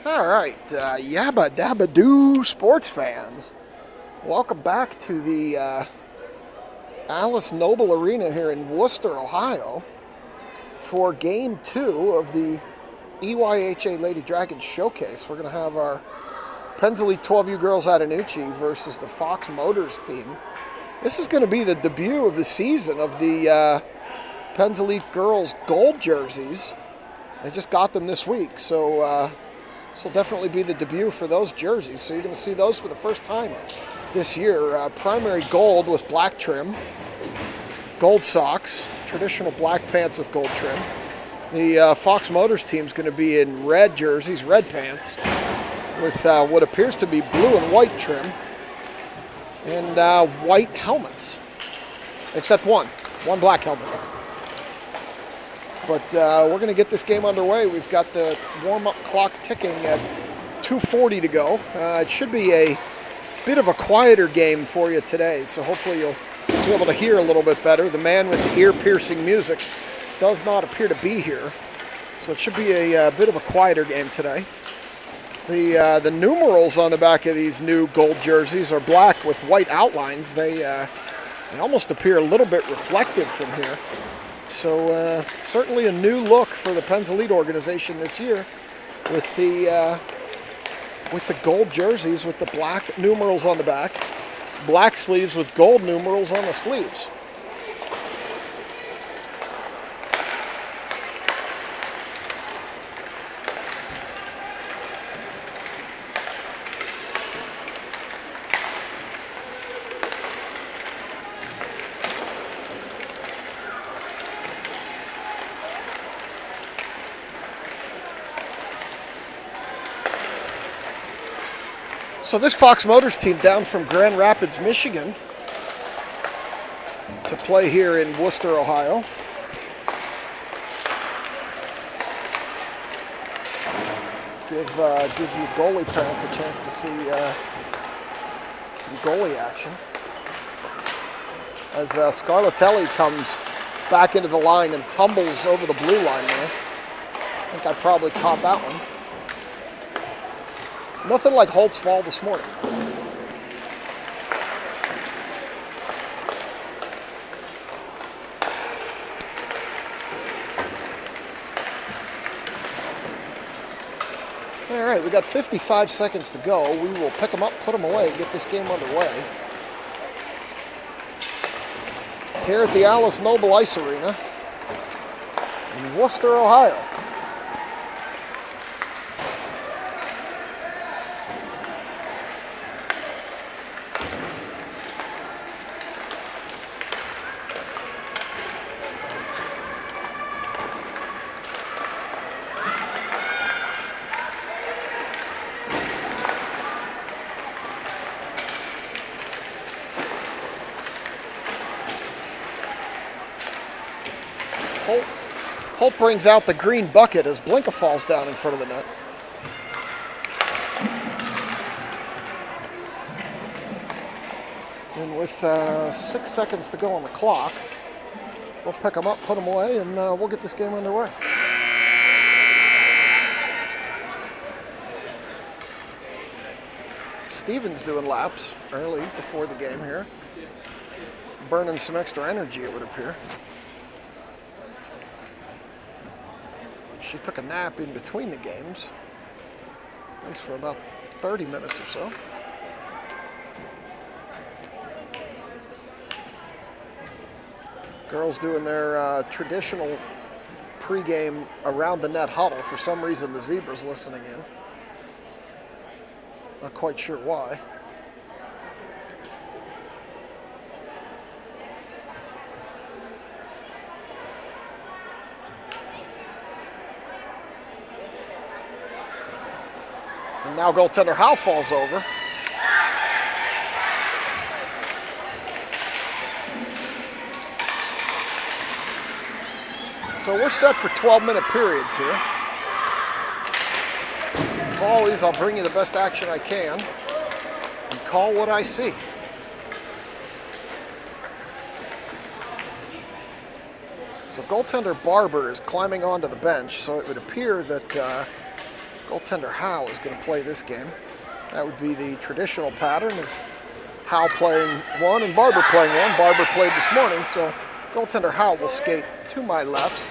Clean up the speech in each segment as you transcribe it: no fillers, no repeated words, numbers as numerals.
All right, yabba dabba doo, sports fans. Welcome back to the Alice Noble Arena here in Worcester, Ohio, for Game 2 of the EYHA Lady Dragons Showcase. We're going to have our Penns Elite 12U girls Attanucci versus the Fox Motors team. This is going to be the debut of the season of the Penns Elite girls gold jerseys. They just got them this week, so this will definitely be the debut for those jerseys. So you're going to see those for the first time this year. Primary gold with black trim, gold socks, traditional black pants with gold trim. The Fox Motors team is going to be in red jerseys, red pants, with what appears to be blue and white trim, and white helmets, except one black helmet. But we're going to get this game underway. We've got the warm-up clock ticking at 2:40 to go. It should be a bit of a quieter game for you today, so hopefully you'll be able to hear a little bit better. The man with the ear-piercing music does not appear to be here, so it should be a bit of a quieter game today. The numerals on the back of these new gold jerseys are black with white outlines. They almost appear a little bit reflective from here. So certainly a new look for the Penns Elite organization this year with the gold jerseys with the black numerals on the back, black sleeves with gold numerals on the sleeves. So this Fox Motors team down from Grand Rapids, Michigan to play here in Worcester, Ohio. Give you goalie parents a chance to see some goalie action. As Scarlatelli comes back into the line and tumbles over the blue line there. I think I probably caught that one. Nothing like Holt's fall this morning. All right, we got 55 seconds to go. We will pick them up, put them away, get this game underway. Here at the Alice Noble Ice Arena in Worcester, Ohio. Holt brings out the green bucket as Blinka falls down in front of the net. And with 6 seconds to go on the clock, we'll pick them up, put them away, and we'll get this game underway. Steven's doing laps early before the game here. Burning some extra energy, it would appear. She took a nap in between the games, at least for about 30 minutes or so. Girls doing their traditional pregame around the net huddle. For some reason, the Zebra's listening in. Not quite sure why. And now goaltender Howe falls over. So we're set for 12-minute periods here. As always, I'll bring you the best action I can and call what I see. So goaltender Barber is climbing onto the bench, so it would appear that Goaltender Howe is going to play this game. That would be the traditional pattern of Howe playing one and Barber playing one. Barber played this morning, so goaltender Howe will skate to my left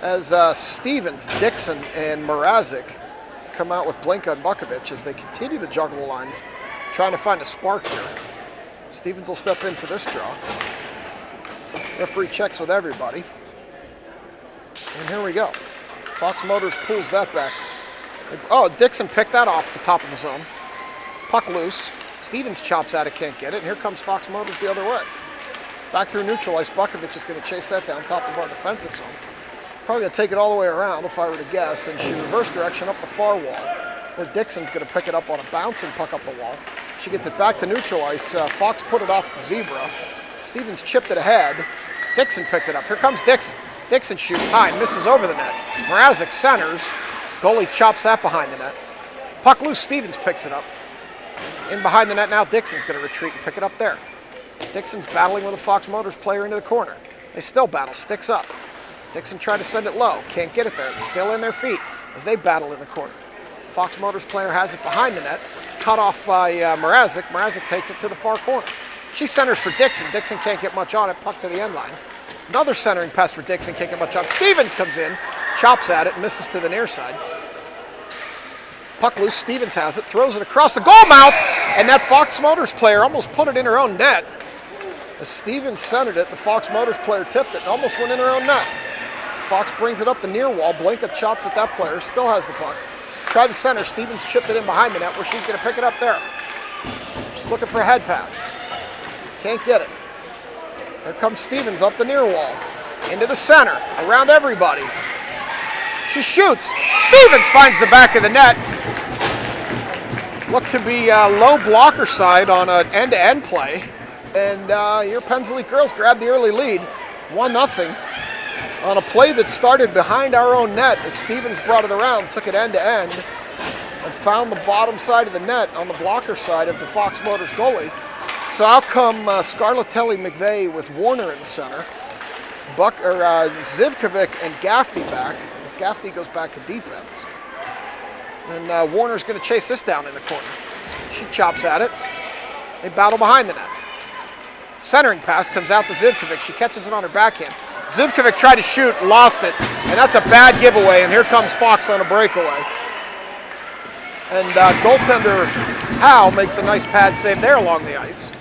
as Stevens, Dixon, and Mrazek come out with Blinka and Bukovic as they continue to juggle the lines, trying to find a spark here. Stevens will step in for this draw. Referee checks with everybody. And here we go. Fox Motors pulls that back. Oh, Dixon picked that off the top of the zone. Puck loose. Stevens chops at it, can't get it. And here comes Fox Motors the other way. Back through neutral ice. Bukovic is going to chase that down top of our defensive zone. Probably going to take it all the way around if I were to guess. And she reverse direction up the far wall, where Dixon's going to pick it up on a bouncing puck up the wall. She gets it back to neutral ice. Fox put it off the zebra. Stevens chipped it ahead. Dixon picked it up. Here comes Dixon. Dixon shoots high, misses over the net. Mrazek centers. Goalie chops that behind the net. Puck loose, Stevens picks it up. In behind the net now, Dixon's going to retreat and pick it up there. Dixon's battling with a Fox Motors player into the corner. They still battle, sticks up. Dixon tried to send it low, can't get it there. It's still in their feet as they battle in the corner. Fox Motors player has it behind the net, cut off by Mrazek. Mrazek takes it to the far corner. She centers for Dixon. Dixon can't get much on it, puck to the end line. Another centering pass for Dixon, can't get much on. Stevens comes in, chops at it, misses to the near side. Puck loose, Stevens has it, throws it across the goal mouth, and that Fox Motors player almost put it in her own net. As Stevens centered it, the Fox Motors player tipped it and almost went in her own net. Fox brings it up the near wall, Blinka chops at that player, still has the puck. Tried to center, Stevens chipped it in behind the net where she's going to pick it up there. She's looking for a head pass. Can't get it. Here comes Stevens up the near wall, into the center, around everybody. She shoots. Stevens finds the back of the net. Looked to be low blocker side on an end-to-end play. And your Penns Elite girls grabbed the early lead, 1-0, on a play that started behind our own net as Stevens brought it around, took it end-to-end, and found the bottom side of the net on the blocker side of the Fox Motors goalie. So out come Scarlatelli McVeigh with Warner in the center. Zivkovic and Gaffney back, as Gaffney goes back to defense. And Warner's going to chase this down in the corner. She chops at it. They battle behind the net. Centering pass comes out to Zivkovic. She catches it on her backhand. Zivkovic tried to shoot, lost it, and that's a bad giveaway, and here comes Fox on a breakaway. And goaltender Howe makes a nice pad save there along the ice,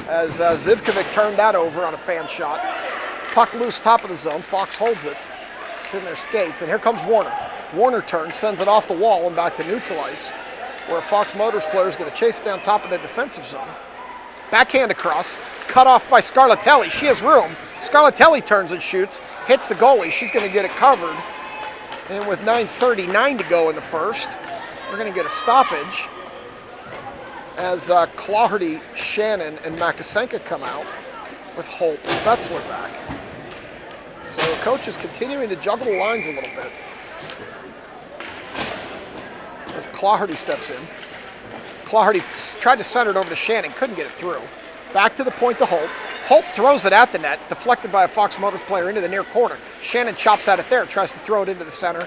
as Zivkovic turned that over on a fan shot. Puck loose top of the zone, Fox holds it. It's in their skates, and here comes Warner. Warner turns, sends it off the wall and back to neutral ice, where a Fox Motors player is going to chase it down top of their defensive zone. Backhand across, cut off by Scarlatelli. She has room. Scarlatelli turns and shoots, hits the goalie. She's going to get it covered. And with 9:39 to go in the first, we're going to get a stoppage as Claherty, Shannon, and Makasenka come out with Holt and Betzler back. So the coach is continuing to juggle the lines a little bit as Claherty steps in. Claherty tried to center it over to Shannon, couldn't get it through. Back to the point to Holt. Holt throws it at the net, deflected by a Fox Motors player into the near corner. Shannon chops at it there, tries to throw it into the center.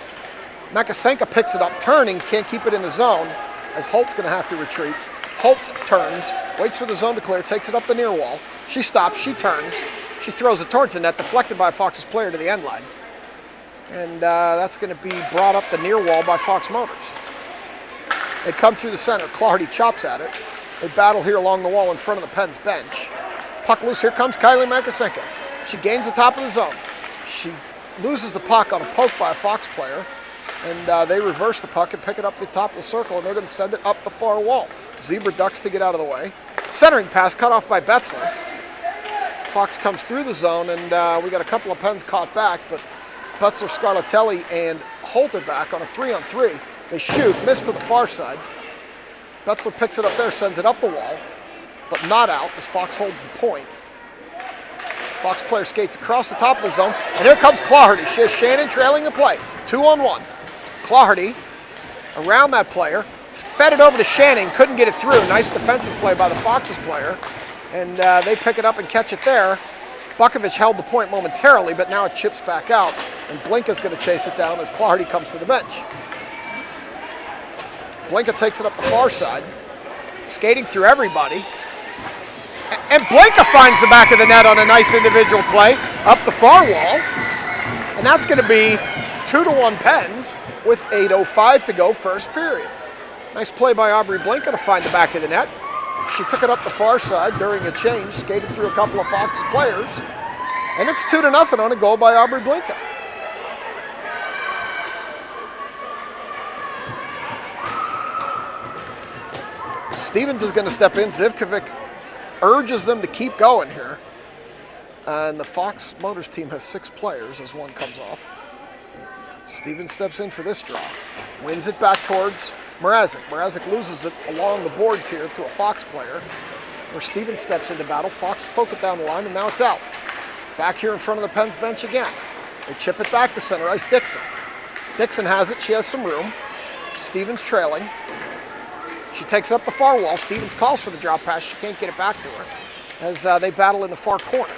Makasenka picks it up, turning, can't keep it in the zone, as Holt's going to have to retreat. Holt turns, waits for the zone to clear, takes it up the near wall. She stops, she turns, she throws it towards the net, deflected by Fox's player to the end line. And that's going to be brought up the near wall by Fox Motors. They come through the center. Claherty chops at it. They battle here along the wall in front of the Pens bench. Puck loose. Here comes Kylie Makasenka. She gains the top of the zone. She loses the puck on a poke by a Fox player. And they reverse the puck and pick it up the top of the circle, and they're going to send it up the far wall. Zebra ducks to get out of the way. Centering pass cut off by Betzler. Fox comes through the zone, and we got a couple of Pens caught back, but Betzler, Scarlatelli, and Holt are back on a 3-on-3. They shoot, miss to the far side. Betzler picks it up there, sends it up the wall, but not out as Fox holds the point. Fox player skates across the top of the zone, and here comes Claherty. She has Shannon trailing the play. 2-on-1. Claherty around that player, fed it over to Shannon, couldn't get it through. Nice defensive play by the Fox's player, and they pick it up and catch it there. Bukovic held the point momentarily, but now it chips back out, and Blinka's going to chase it down as Claherty comes to the bench. Blinka takes it up the far side, skating through everybody. And Blinka finds the back of the net on a nice individual play up the far wall. And that's going to be 2-1 Pens with 8:05 to go, first period. Nice play by Aubrey Blinka to find the back of the net. She took it up the far side during a change, skated through a couple of Fox players, and it's 2-0 on a goal by Aubrey Blinka. Stevens is going to step in. Zivkovic urges them to keep going here. And the Fox Motors team has 6 players as one comes off. Stevens steps in for this draw. Wins it back towards Mrazek. Mrazek loses it along the boards here to a Fox player, where Stevens steps into battle. Fox poke it down the line, and now it's out. Back here in front of the Pens bench again. They chip it back to center ice. Dixon. Dixon has it. She has some room. Stevens trailing. She takes it up the far wall. Stevens calls for the drop pass. She can't get it back to her as they battle in the far corner.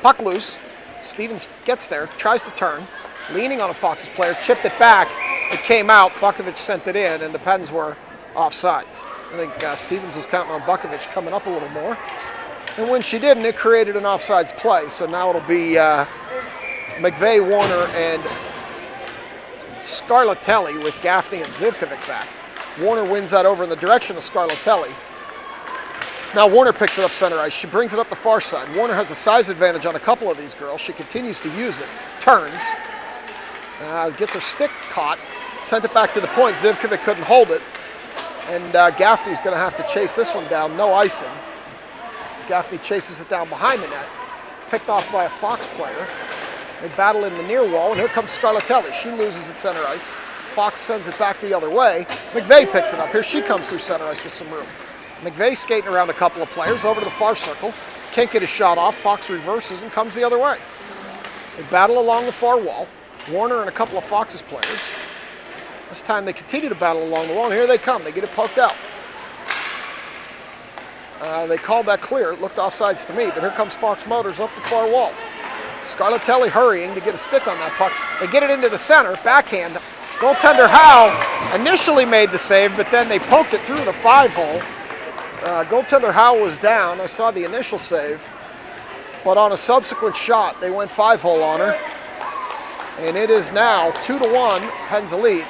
Puck loose. Stevens gets there, tries to turn. Leaning on a Fox's player, chipped it back. It came out. Bukovic sent it in, and the Pens were offsides. I think Stevens was counting on Bukovic coming up a little more. And when she didn't, it created an offsides play. So now it'll be McVeigh, Warner, and Scarlatelli with Gaffney and Zivkovic back. Warner wins that over in the direction of Scarlatelli. Now Warner picks it up center ice. She brings it up the far side. Warner has a size advantage on a couple of these girls. She continues to use it. Turns. Gets her stick caught. Sent it back to the point. Zivkovic couldn't hold it. And Gaffney's going to have to chase this one down. No icing. Gaffney chases it down behind the net. Picked off by a Fox player. They battle in the near wall, and here comes Scarlatelli. She loses at center ice. Fox sends it back the other way. McVeigh picks it up. Here she comes through center ice with some room. McVeigh skating around a couple of players over to the far circle. Can't get his shot off. Fox reverses and comes the other way. They battle along the far wall. Warner and a couple of Fox's players. This time they continue to battle along the wall, and here they come. They get it poked out. They called that clear. It looked offsides to me, but here comes Fox Motors up the far wall. Scarlatelli hurrying to get a stick on that puck. They get it into the center, backhand. Goaltender Howe initially made the save, but then they poked it through the 5-hole. Goaltender Howe was down. I saw the initial save, but on a subsequent shot, they went 5-hole on her. And it is now 2-1, Pens Elite.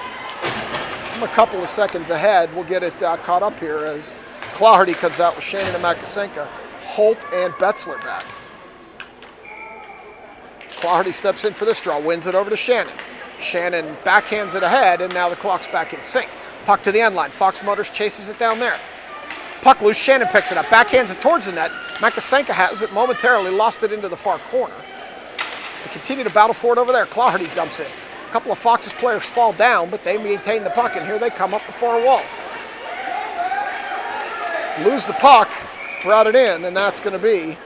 I'm a couple of seconds ahead. We'll get it caught up here as Claherty comes out with Shannon and Makasenka. Holt and Betzler back. Claherty steps in for this draw, wins it over to Shannon. Shannon backhands it ahead, and now the clock's back in sync. Puck to the end line. Fox Motors chases it down there. Puck loose, Shannon picks it up, backhands it towards the net. Makasenka has it momentarily, lost it into the far corner. They continue to battle for it over there. Claherty dumps it. A couple of Fox's players fall down, but they maintain the puck, and here they come up the far wall. Lose the puck, brought it in, and that's going to be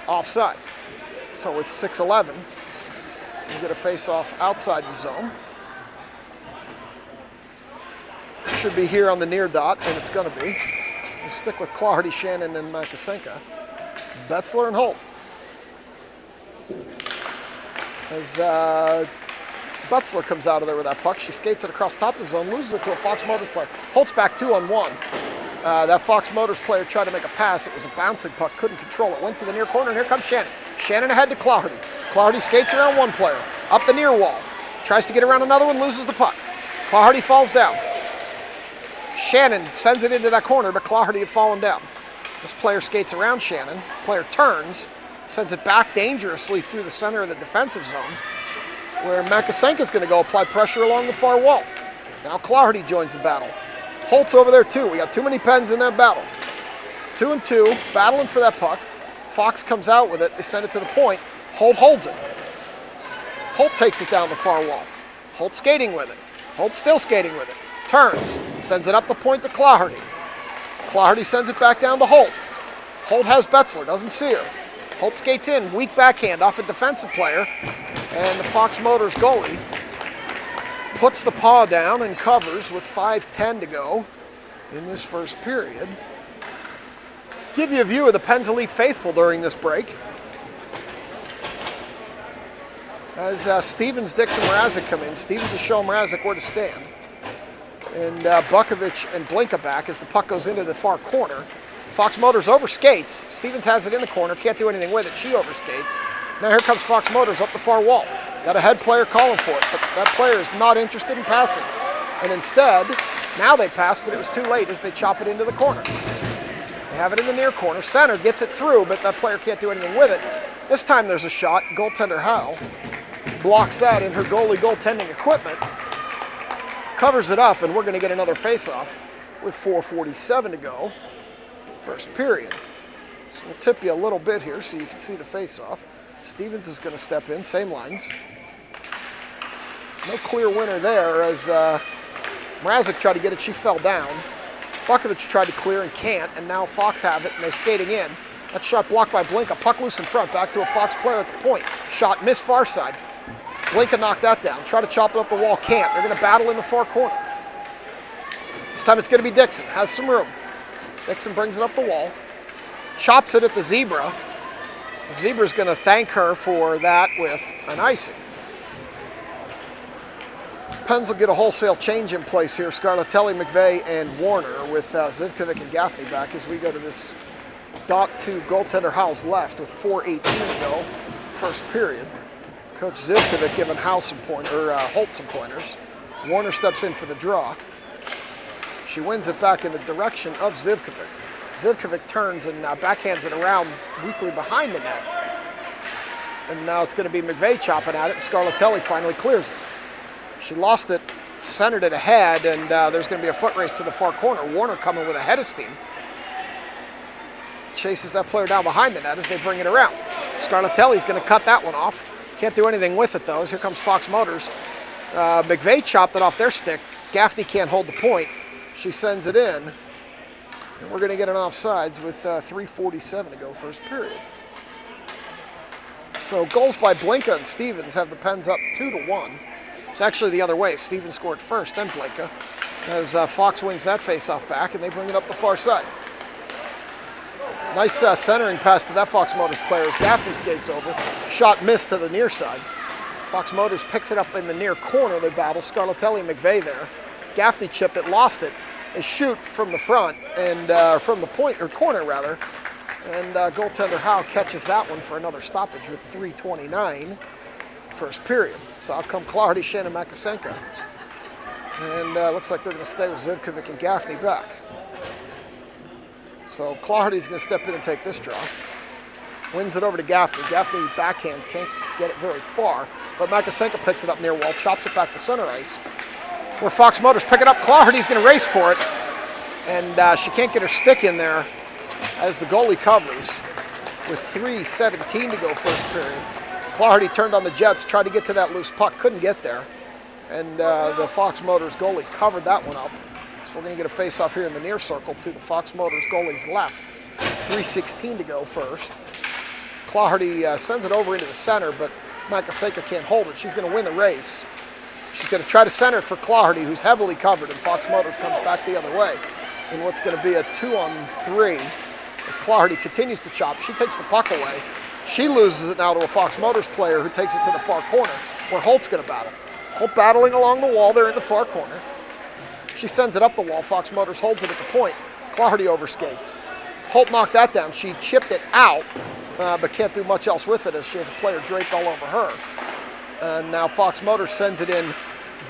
offsides. So with 6:11, we'll get a face-off outside the zone. Should be here on the near dot, and it's going to be. We'll stick with Claherty, Shannon, and Makasenka. Betzler and Holt. As Betzler comes out of there with that puck, she skates it across top of the zone, loses it to a Fox Motors player. Holt's back 2-on-1. That Fox Motors player tried to make a pass. It was a bouncing puck, couldn't control it. Went to the near corner, and here comes Shannon. Shannon ahead to Claherty. Claherty skates around one player, up the near wall. Tries to get around another one, loses the puck. Claherty falls down. Shannon sends it into that corner, but Claherty had fallen down. This player skates around Shannon. Player turns, sends it back dangerously through the center of the defensive zone, where Makasenka's going to go apply pressure along the far wall. Now Claherty joins the battle. Holt's over there too. We got too many Pens in that battle. 2-2, battling for that puck. Fox comes out with it. They send it to the point. Holt holds it. Holt takes it down the far wall. Holt skating with it. Holt still skating with it. Turns, sends it up the point to Claherty. Claherty sends it back down to Holt. Holt has Betzler, doesn't see her. Holt skates in, weak backhand off a defensive player, and the Fox Motors goalie puts the paw down and covers with 5:10 to go in this first period. Give you a view of the Pens Elite faithful during this break. As Stevens, Dixon, Mrazek come in. Stevens is showing Mrazek where to stand. And Bukovic and Blinka back as the puck goes into the far corner. Fox Motors overskates. Stevens has it in the corner, can't do anything with it. She overskates. Now here comes Fox Motors up the far wall. Got a head player calling for it, but that player is not interested in passing. And instead, now they pass, but it was too late as they chop it into the corner. They have it in the near corner. Center gets it through, but that player can't do anything with it. This time there's a shot. Goaltender Howe blocks that in her goalie goaltending equipment. Covers it up, and we're going to get another face-off with 4:47 to go. First period. So we'll tip you a little bit here so you can see the face-off. Stevens is going to step in, same lines. No clear winner there as Mrazek tried to get it, she fell down. Bukovic tried to clear and can't, and now Fox have it, and they're skating in. That shot blocked by Blinka, puck loose in front, back to a Fox player at the point. Shot missed far side. Blinka knocked that down, try to chop it up the wall, can't. They're going to battle in the far corner. This time it's going to be Dixon, has some room. Dixon brings it up the wall, chops it at the zebra. The zebra's going to thank her for that with an icing. Pens will get a wholesale change in place here. Scarlatelli, McVeigh, and Warner with Zivkovic and Gaffney back as we go to this dot to goaltender Howe's left with 4:18 to go, first period. Coach Zivkovic giving Holt some pointers. Warner steps in for the draw. She wins it back in the direction of Zivkovic. Zivkovic turns and backhands it around weakly behind the net. And now it's going to be McVeigh chopping at it, and Scarlatelli finally clears it. She lost it, centered it ahead, and there's going to be a foot race to the far corner. Warner coming with a head of steam. Chases that player down behind the net as they bring it around. Scarlatelli's going to cut that one off. Can't do anything with it, though, as here comes Fox Motors. McVeigh chopped it off their stick. Gaffney can't hold the point. She sends it in. And we're going to get an offsides with 3:47 to go, first period. So goals by Blinka and Stevens have the Pens up 2-1. It's actually the other way. Stevens scored first, then Blinka, as Fox wins that faceoff back, and they bring it up the far side. Nice centering pass to that Fox Motors player as Gaffney skates over. Shot missed to the near side. Fox Motors picks it up in the near corner. They battle. Scarlatelli and McVeigh there. Gaffney chipped it, lost it. They shoot from the front and from the point, or corner rather. And goaltender Howe catches that one for another stoppage with 3:29, first period. So out come Clardy, Shannon Makasenka. And looks like they're going to stay with Zivkovic and Gaffney back. So Clardy's going to step in and take this draw. Wins it over to Gaffney. Gaffney backhands, can't get it very far. But Makasenka picks it up near wall, chops it back to center ice. Where Fox Motors pick it up, Clardy's going to race for it. And she can't get her stick in there as the goalie covers with 3:17 to go, first period. Clardy turned on the Jets, tried to get to that loose puck, couldn't get there. And the Fox Motors goalie covered that one up. So we're going to get a face-off here in the near circle to the Fox Motors goalie's left. 3:16 to go, first. Clardy sends it over into the center, but Makasenka can't hold it. She's going to win the race. She's going to try to center it for Clardy, who's heavily covered, and Fox Motors comes back the other way in what's going to be a 2-on-3 as Clardy continues to chop. She takes the puck away. She loses it now to a Fox Motors player who takes it to the far corner where Holt's going to battle. Holt battling along the wall there in the far corner. She sends it up the wall. Fox Motors holds it at the point. Clardy overskates. Holt knocked that down. She chipped it out, but can't do much else with it as she has a player draped all over her. And now Fox Motors sends it in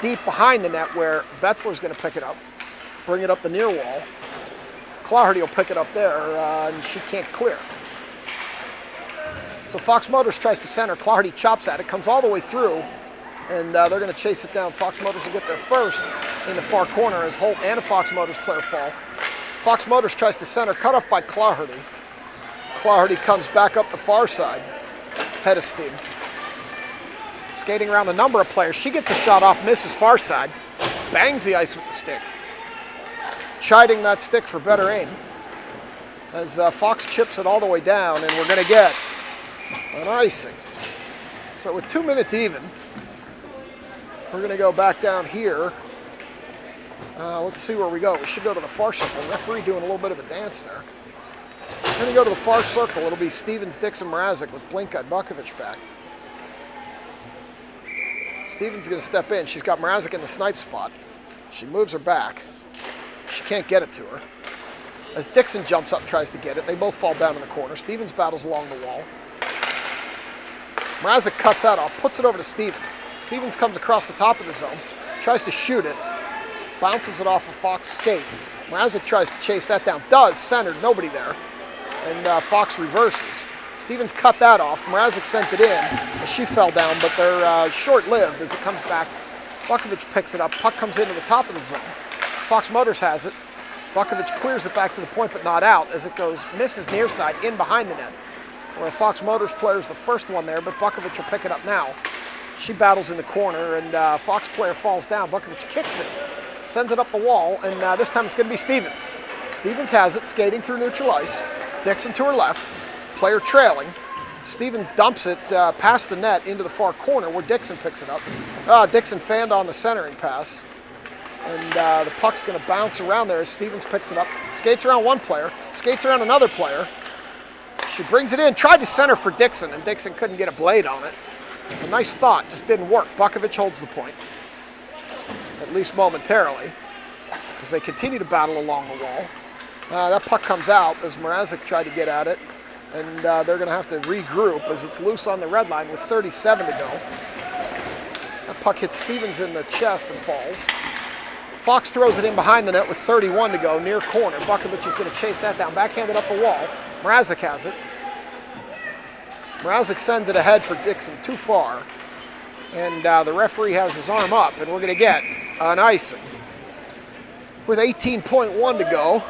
deep behind the net where Betzler's going to pick it up, bring it up the near wall. Clardy will pick it up there, and she can't clear. So Fox Motors tries to center. Clardy chops at it, comes all the way through, and they're going to chase it down. Fox Motors will get there first in the far corner as Holt and a Fox Motors player fall. Fox Motors tries to center, cut off by Clardy. Clardy comes back up the far side, head of steam. Skating around the number of players. She gets a shot off, misses far side, bangs the ice with the stick. Chiding that stick for better aim as Fox chips it all the way down, and we're going to get an icing. So with 2 minutes even, we're going to go back down here. Let's see where we go. We should go to the far circle. The referee doing a little bit of a dance there. We're going to go to the far circle. It'll be Stevens, Dixon, Mrazek with Blinka and Bukovic back. Stevens is going to step in. She's got Mrazek in the snipe spot. She moves her back. She can't get it to her. As Dixon jumps up and tries to get it, they both fall down in the corner. Stevens battles along the wall. Mrazek cuts that off, puts it over to Stevens. Stevens comes across the top of the zone, tries to shoot it, bounces it off a Fox skate. Mrazek tries to chase that down, does, centered, nobody there, and Fox reverses. Stevens cut that off. Mrazek sent it in as she fell down, but they're short-lived as it comes back. Bukovic picks it up, puck comes into the top of the zone. Fox Motors has it. Bukovic clears it back to the point, but not out as it goes, misses near side, in behind the net. Where a Fox Motors player is the first one there, but Bukovic will pick it up now. She battles in the corner, and Fox player falls down. Bukovic kicks it, sends it up the wall, and this time it's going to be Stevens. Stevens has it, skating through neutral ice. Dixon to her left, player trailing. Stevens dumps it past the net into the far corner where Dixon picks it up. Dixon fanned on the centering pass. And the puck's going to bounce around there as Stevens picks it up. Skates around one player, skates around another player. She brings it in, tried to center for Dixon, and Dixon couldn't get a blade on it. It was a nice thought, just didn't work. Bukovic holds the point, at least momentarily, as they continue to battle along the wall. That puck comes out as Mrazek tried to get at it, and they're going to have to regroup as it's loose on the red line with 37 to go. That puck hits Stevens in the chest and falls. Fox throws it in behind the net with 31 to go, near corner. Bukovic is going to chase that down, backhanded up the wall. Mrazek has it. Mrazek sends it ahead for Dixon, too far. And the referee has his arm up, and we're going to get an icing. With 18.1 to go,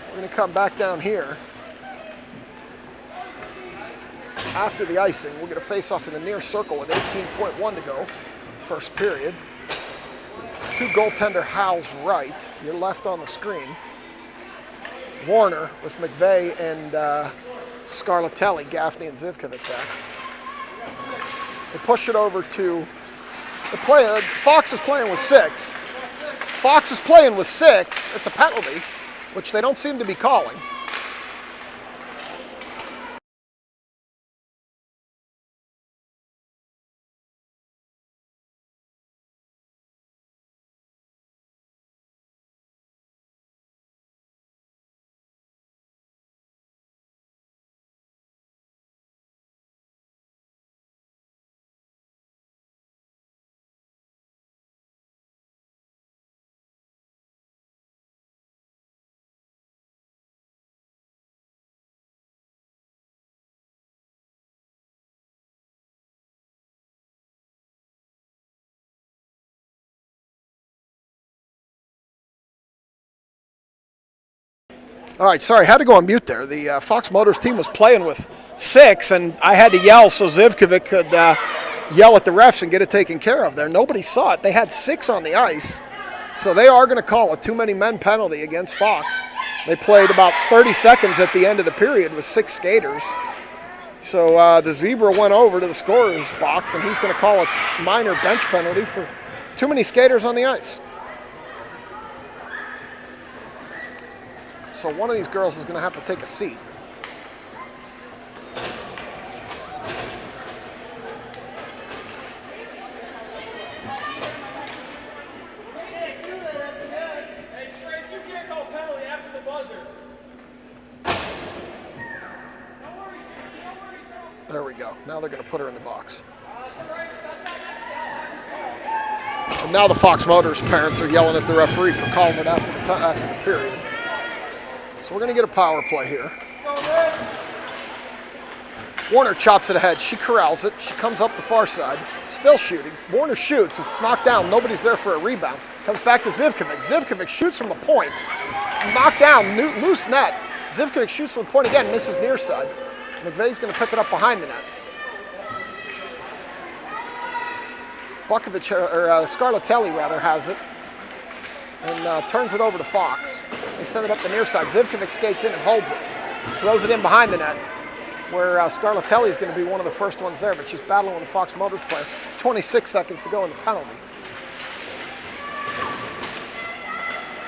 we're going to come back down here. After the icing, we'll get a face-off in the near circle with 18.1 to go, first period. Two goaltender Howell's right, your left on the screen. Warner with McVeigh and Scarlatelli, Gaffney and Zivkovic back. They push it over to the play. Fox is playing with six. Fox is playing with six. It's a penalty, which they don't seem to be calling. All right, sorry, had to go on mute there. The Fox Motors team was playing with six, and I had to yell so Zivkovic could yell at the refs and get it taken care of there. Nobody saw it. They had six on the ice, so they are going to call a too-many-men penalty against Fox. They played about 30 seconds at the end of the period with six skaters. So the Zebra went over to the scorer's box, and he's going to call a minor bench penalty for too many skaters on the ice. So one of these girls is going to have to take a seat. There we go. Now they're going to put her in the box. And now the Fox Motors parents are yelling at the referee for calling it after the period. So we're going to get a power play here. Warner chops it ahead. She corrals it. She comes up the far side. Still shooting. Warner shoots. It's knocked down. Nobody's there for a rebound. Comes back to Zivkovic. Zivkovic shoots from the point. Knocked down. Loose net. Zivkovic shoots from the point again. Misses near side. McVeigh's going to pick it up behind the net. Bukovic, or Scarlatelli rather, has it. And turns it over to Fox. They send it up the near side. Zivkovic skates in and holds it. Throws it in behind the net, where Scarlatelli is going to be one of the first ones there, but she's battling with the Fox Motors player. 26 seconds to go in the penalty.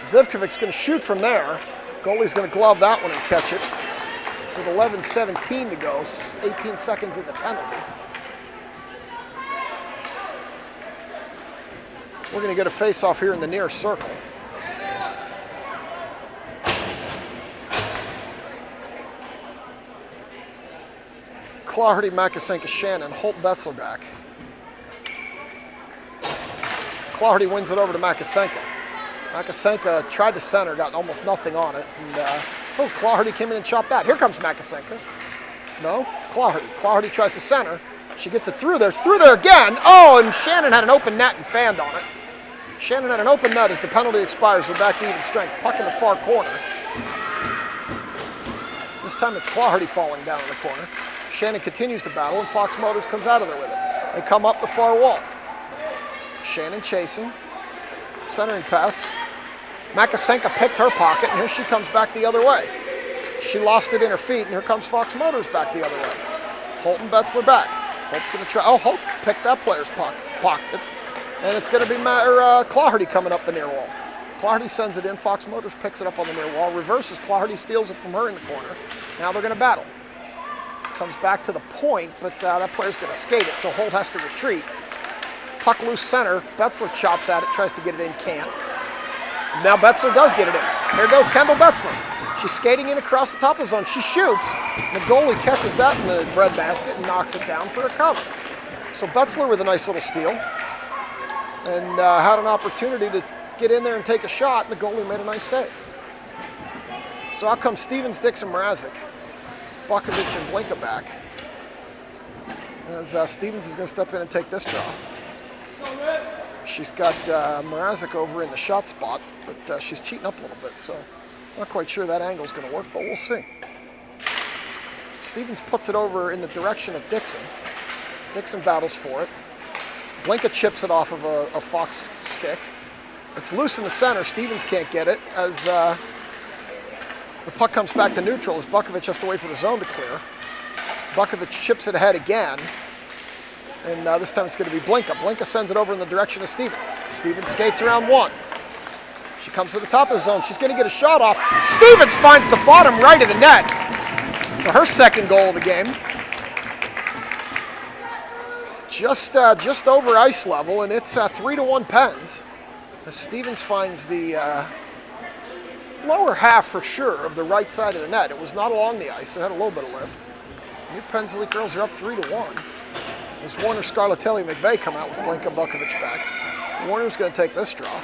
Zivkovic's going to shoot from there. Goalie's going to glove that one and catch it. With 11:17 to go, 18 seconds in the penalty. We're going to get a face-off here in the near circle. Claherty, Makasenka, Shannon, Holt, Betzler back. Claherty wins it over to Makasenka. Makasenka tried to center, got almost nothing on it. And Claherty came in and chopped that. Here comes Makasenka. No, it's Claherty. Claherty tries to center. She gets it through there. It's through there again. Oh, and Shannon had an open net and fanned on it. Shannon had an open net as the penalty expires. We're back to even strength. Puck in the far corner. This time it's Claherty falling down in the corner. Shannon continues to battle, and Fox Motors comes out of there with it. They come up the far wall. Shannon chasing. Centering pass. Makasenka picked her pocket, and here she comes back the other way. She lost it in her feet, and here comes Fox Motors back the other way. Holt and Betzler back. Holt's going to try. Oh, Holt picked that player's pocket. And it's going to be Claherty coming up the near wall. Claherty sends it in. Fox Motors picks it up on the near wall. Reverses. Claherty steals it from her in the corner. Now they're going to battle. Comes back to the point, but that player's going to skate it, so Holt has to retreat. Puck loose center. Betzler chops at it, tries to get it in, can't. Now Betzler does get it in. Here goes Kendall Betzler. She's skating in across the top of the zone. She shoots. The goalie catches that in the breadbasket and knocks it down for a cover. So Betzler with a nice little steal. And had an opportunity to get in there and take a shot, and the goalie made a nice save. So out comes Stevens, Dixon, Mrazek, Bukovic, and Blinka back. As Stevens is going to step in and take this draw. She's got Mrazek over in the shot spot, but she's cheating up a little bit, so not quite sure that angle's going to work, but we'll see. Stevens puts it over in the direction of Dixon. Dixon battles for it. Blinka chips it off of a Fox stick. It's loose in the center. Stevens can't get it as the puck comes back to neutral as Bukovic has to wait for the zone to clear. Bukovic chips it ahead again. And this time it's going to be Blinka. Blinka sends it over in the direction of Stevens. Stevens skates around one. She comes to the top of the zone. She's going to get a shot off. Stevens finds the bottom right of the net for her second goal of the game. Just over ice level, and it's 3-1 Pens. As Stevens finds the lower half for sure of the right side of the net. It was not along the ice. It had a little bit of lift. New Pens Elite girls are up 3-1. As Warner, Scarlatelli, McVeigh come out with Blinka, Bukovic back. Warner's going to take this draw.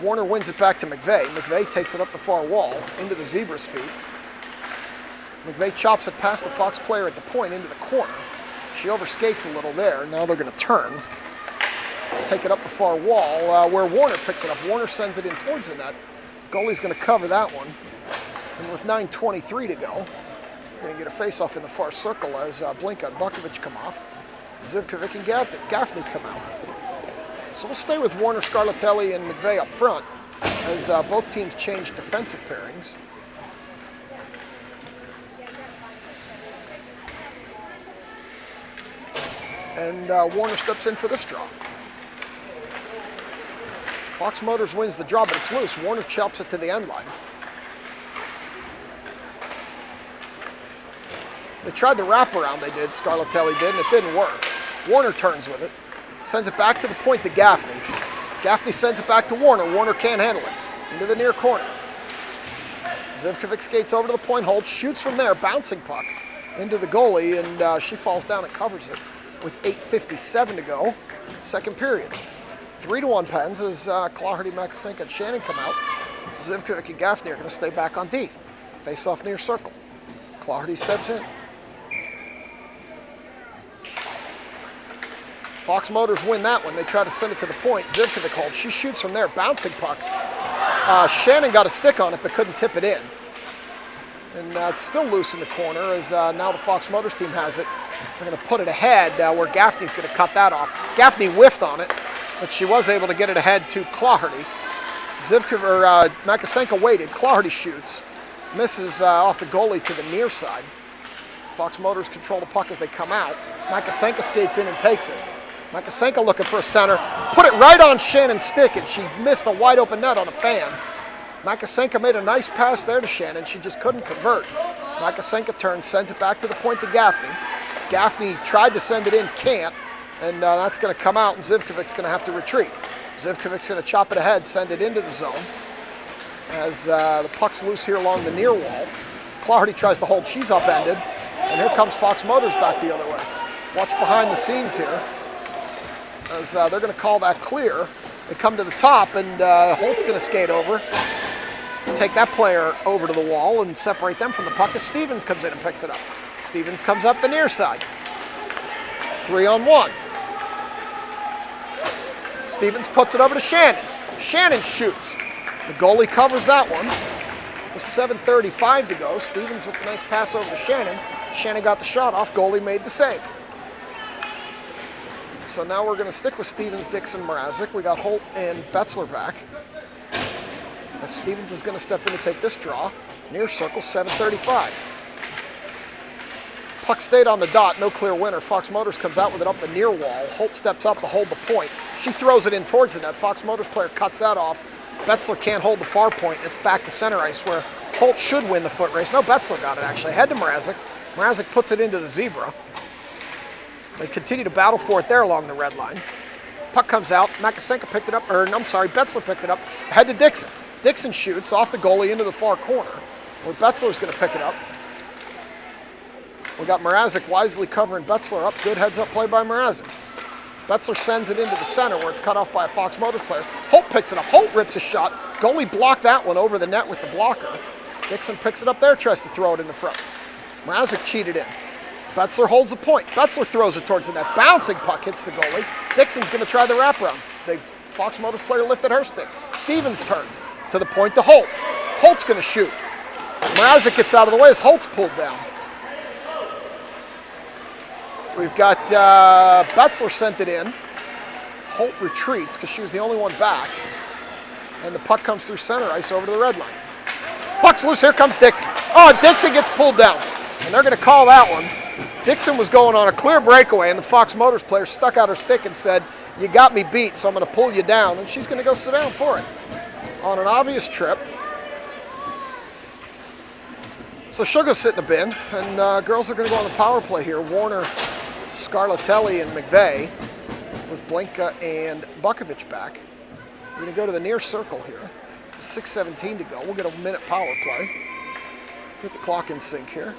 Warner wins it back to McVeigh. McVeigh takes it up the far wall into the Zebra's feet. McVeigh chops it past the Fox player at the point into the corner. She overskates a little there. Now they're going to turn. Take it up the far wall where Warner picks it up. Warner sends it in towards the net. Goalie's going to cover that one. And with 9:23 to go, we're going to get a face-off in the far circle as Blinka and Bukovic come off. Zivkovic and Gaffney come out. So we'll stay with Warner, Scarlatelli, and McVeigh up front as both teams change defensive pairings. And Warner steps in for this draw. Fox Motors wins the draw, but it's loose. Warner chops it to the end line. They tried the wraparound, they did, Scarlatelli did, and it didn't work. Warner turns with it, sends it back to the point to Gaffney. Gaffney sends it back to Warner. Warner can't handle it. Into the near corner. Zivkovic skates over to the point, Holt, shoots from there, bouncing puck into the goalie, and she falls down and covers it with 8:57 to go, second period. 3-1 Pens as Claherty, Makasenka, and Shannon come out. Zivkovic and Gaffney are going to stay back on D. Face off near circle. Claherty steps in. Fox Motors win that one. They try to send it to the point. Zivkovic holds. She shoots from there. Bouncing puck. Shannon got a stick on it but couldn't tip it in. And it's still loose in the corner as now the Fox Motors team has it. They're going to put it ahead where Gaffney's going to cut that off. Gaffney whiffed on it, but she was able to get it ahead to Claherty. Makasenka waited. Claherty shoots. Misses off the goalie to the near side. Fox Motors control the puck as they come out. Makasenka skates in and takes it. Makasenka looking for a center. Put it right on Shannon's stick, and she missed a wide open net on a fan. Makasenka made a nice pass there to Shannon. She just couldn't convert. Makasenka turns, sends it back to the point to Gaffney. Gaffney tried to send it in, can't. And that's going to come out, and Zivkovic's going to have to retreat. Zivkovic's going to chop it ahead, send it into the zone. As the puck's loose here along the near wall. Claherty tries to hold. She's upended. And here comes Fox Motors back the other way. Watch behind the scenes here, as they're going to call that clear. They come to the top, and Holt's going to skate over, take that player over to the wall, and separate them from the puck as Stevens comes in and picks it up. Stevens comes up the near side. 3-on-1. Stevens puts it over to Shannon. Shannon shoots. The goalie covers that one. With 7:35 to go. Stevens with a nice pass over to Shannon. Shannon got the shot off. Goalie made the save. So now we're going to stick with Stevens, Dixon, Mrazek. We got Holt and Betzler back. As Stevens is going to step in to take this draw. Near circle, 7:35. Puck stayed on the dot, no clear winner. Fox Motors comes out with it up the near wall. Holt steps up to hold the point. She throws it in towards the net. Fox Motors player cuts that off. Betzler can't hold the far point. It's back to center ice where Holt should win the foot race. No, Betzler got it actually. Head to Mrazek. Mrazek puts it into the zebra. They continue to battle for it there along the red line. Puck comes out. Makasenka picked it up, Betzler picked it up. Head to Dixon. Dixon shoots off the goalie into the far corner, where Betzler's going to pick it up. We got Mrazek wisely covering Betzler up. Good heads-up play by Mrazek. Betzler sends it into the center where it's cut off by a Fox Motors player. Holt picks it up. Holt rips a shot. Goalie blocked that one over the net with the blocker. Dixon picks it up there, tries to throw it in the front. Mrazek cheated in. Betzler holds the point. Betzler throws it towards the net. Bouncing puck hits the goalie. Dixon's going to try the wraparound. The Fox Motors player lifted her stick. Stevens turns to the point to Holt. Holt's going to shoot. Mrazek gets out of the way as Holt's pulled down. We've got Betzler sent it in. Holt retreats because she was the only one back. And the puck comes through center ice over to the red line. Puck's loose, here comes Dixon. Oh, Dixon gets pulled down. And they're going to call that one. Dixon was going on a clear breakaway, and the Fox Motors player stuck out her stick and said, "You got me beat, so I'm going to pull you down." And she's going to go sit down for it on an obvious trip. So she'll go sit in the bin, and girls are going to go on the power play here. Warner, Scarlatelli, and McVeigh with Blinka and Bukovic back. We're going to go to the near circle here. 6:17 to go. We'll get a minute power play. Get the clock in sync here.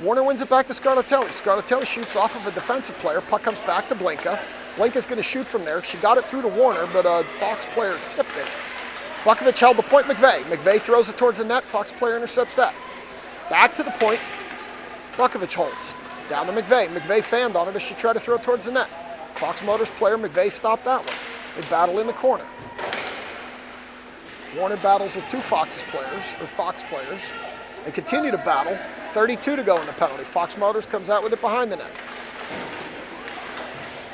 Warner wins it back to Scarlatelli. Scarlatelli shoots off of a defensive player. Puck comes back to Blinka. Blinka's going to shoot from there. She got it through to Warner, but a Fox player tipped it. Bukovic held the point. McVeigh throws it towards the net. Fox player intercepts that. Back to the point. Bukovic holds. Down to McVeigh. McVeigh fanned on it as she tried to throw it towards the net. Fox Motors player McVeigh stopped that one. They battle in the corner. Warner battles with two Fox players. They continue to battle. 32 to go in the penalty. Fox Motors comes out with it behind the net.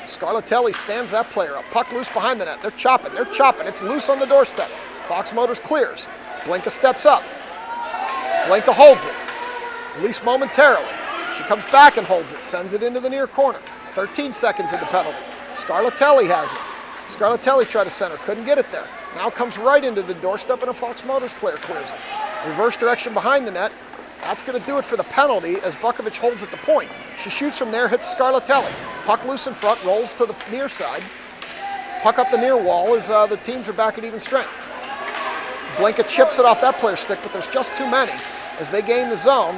Scarlatelli stands that player up. Puck loose behind the net. They're chopping. It's loose on the doorstep. Fox Motors clears. Blinka steps up. Blinka holds it. At least momentarily. She comes back and holds it. Sends it into the near corner. 13 seconds in the penalty. Scarlatelli has it. Scarlatelli tried to center. Couldn't get it there. Now comes right into the doorstep and a Fox Motors player clears it. Reverse direction behind the net. That's going to do it for the penalty as Bukovic holds at the point. She shoots from there, hits Scarlatelli. Puck loose in front, rolls to the near side. Puck up the near wall as the teams are back at even strength. Blinka chips it off that player's stick, but there's just too many. As they gain the zone,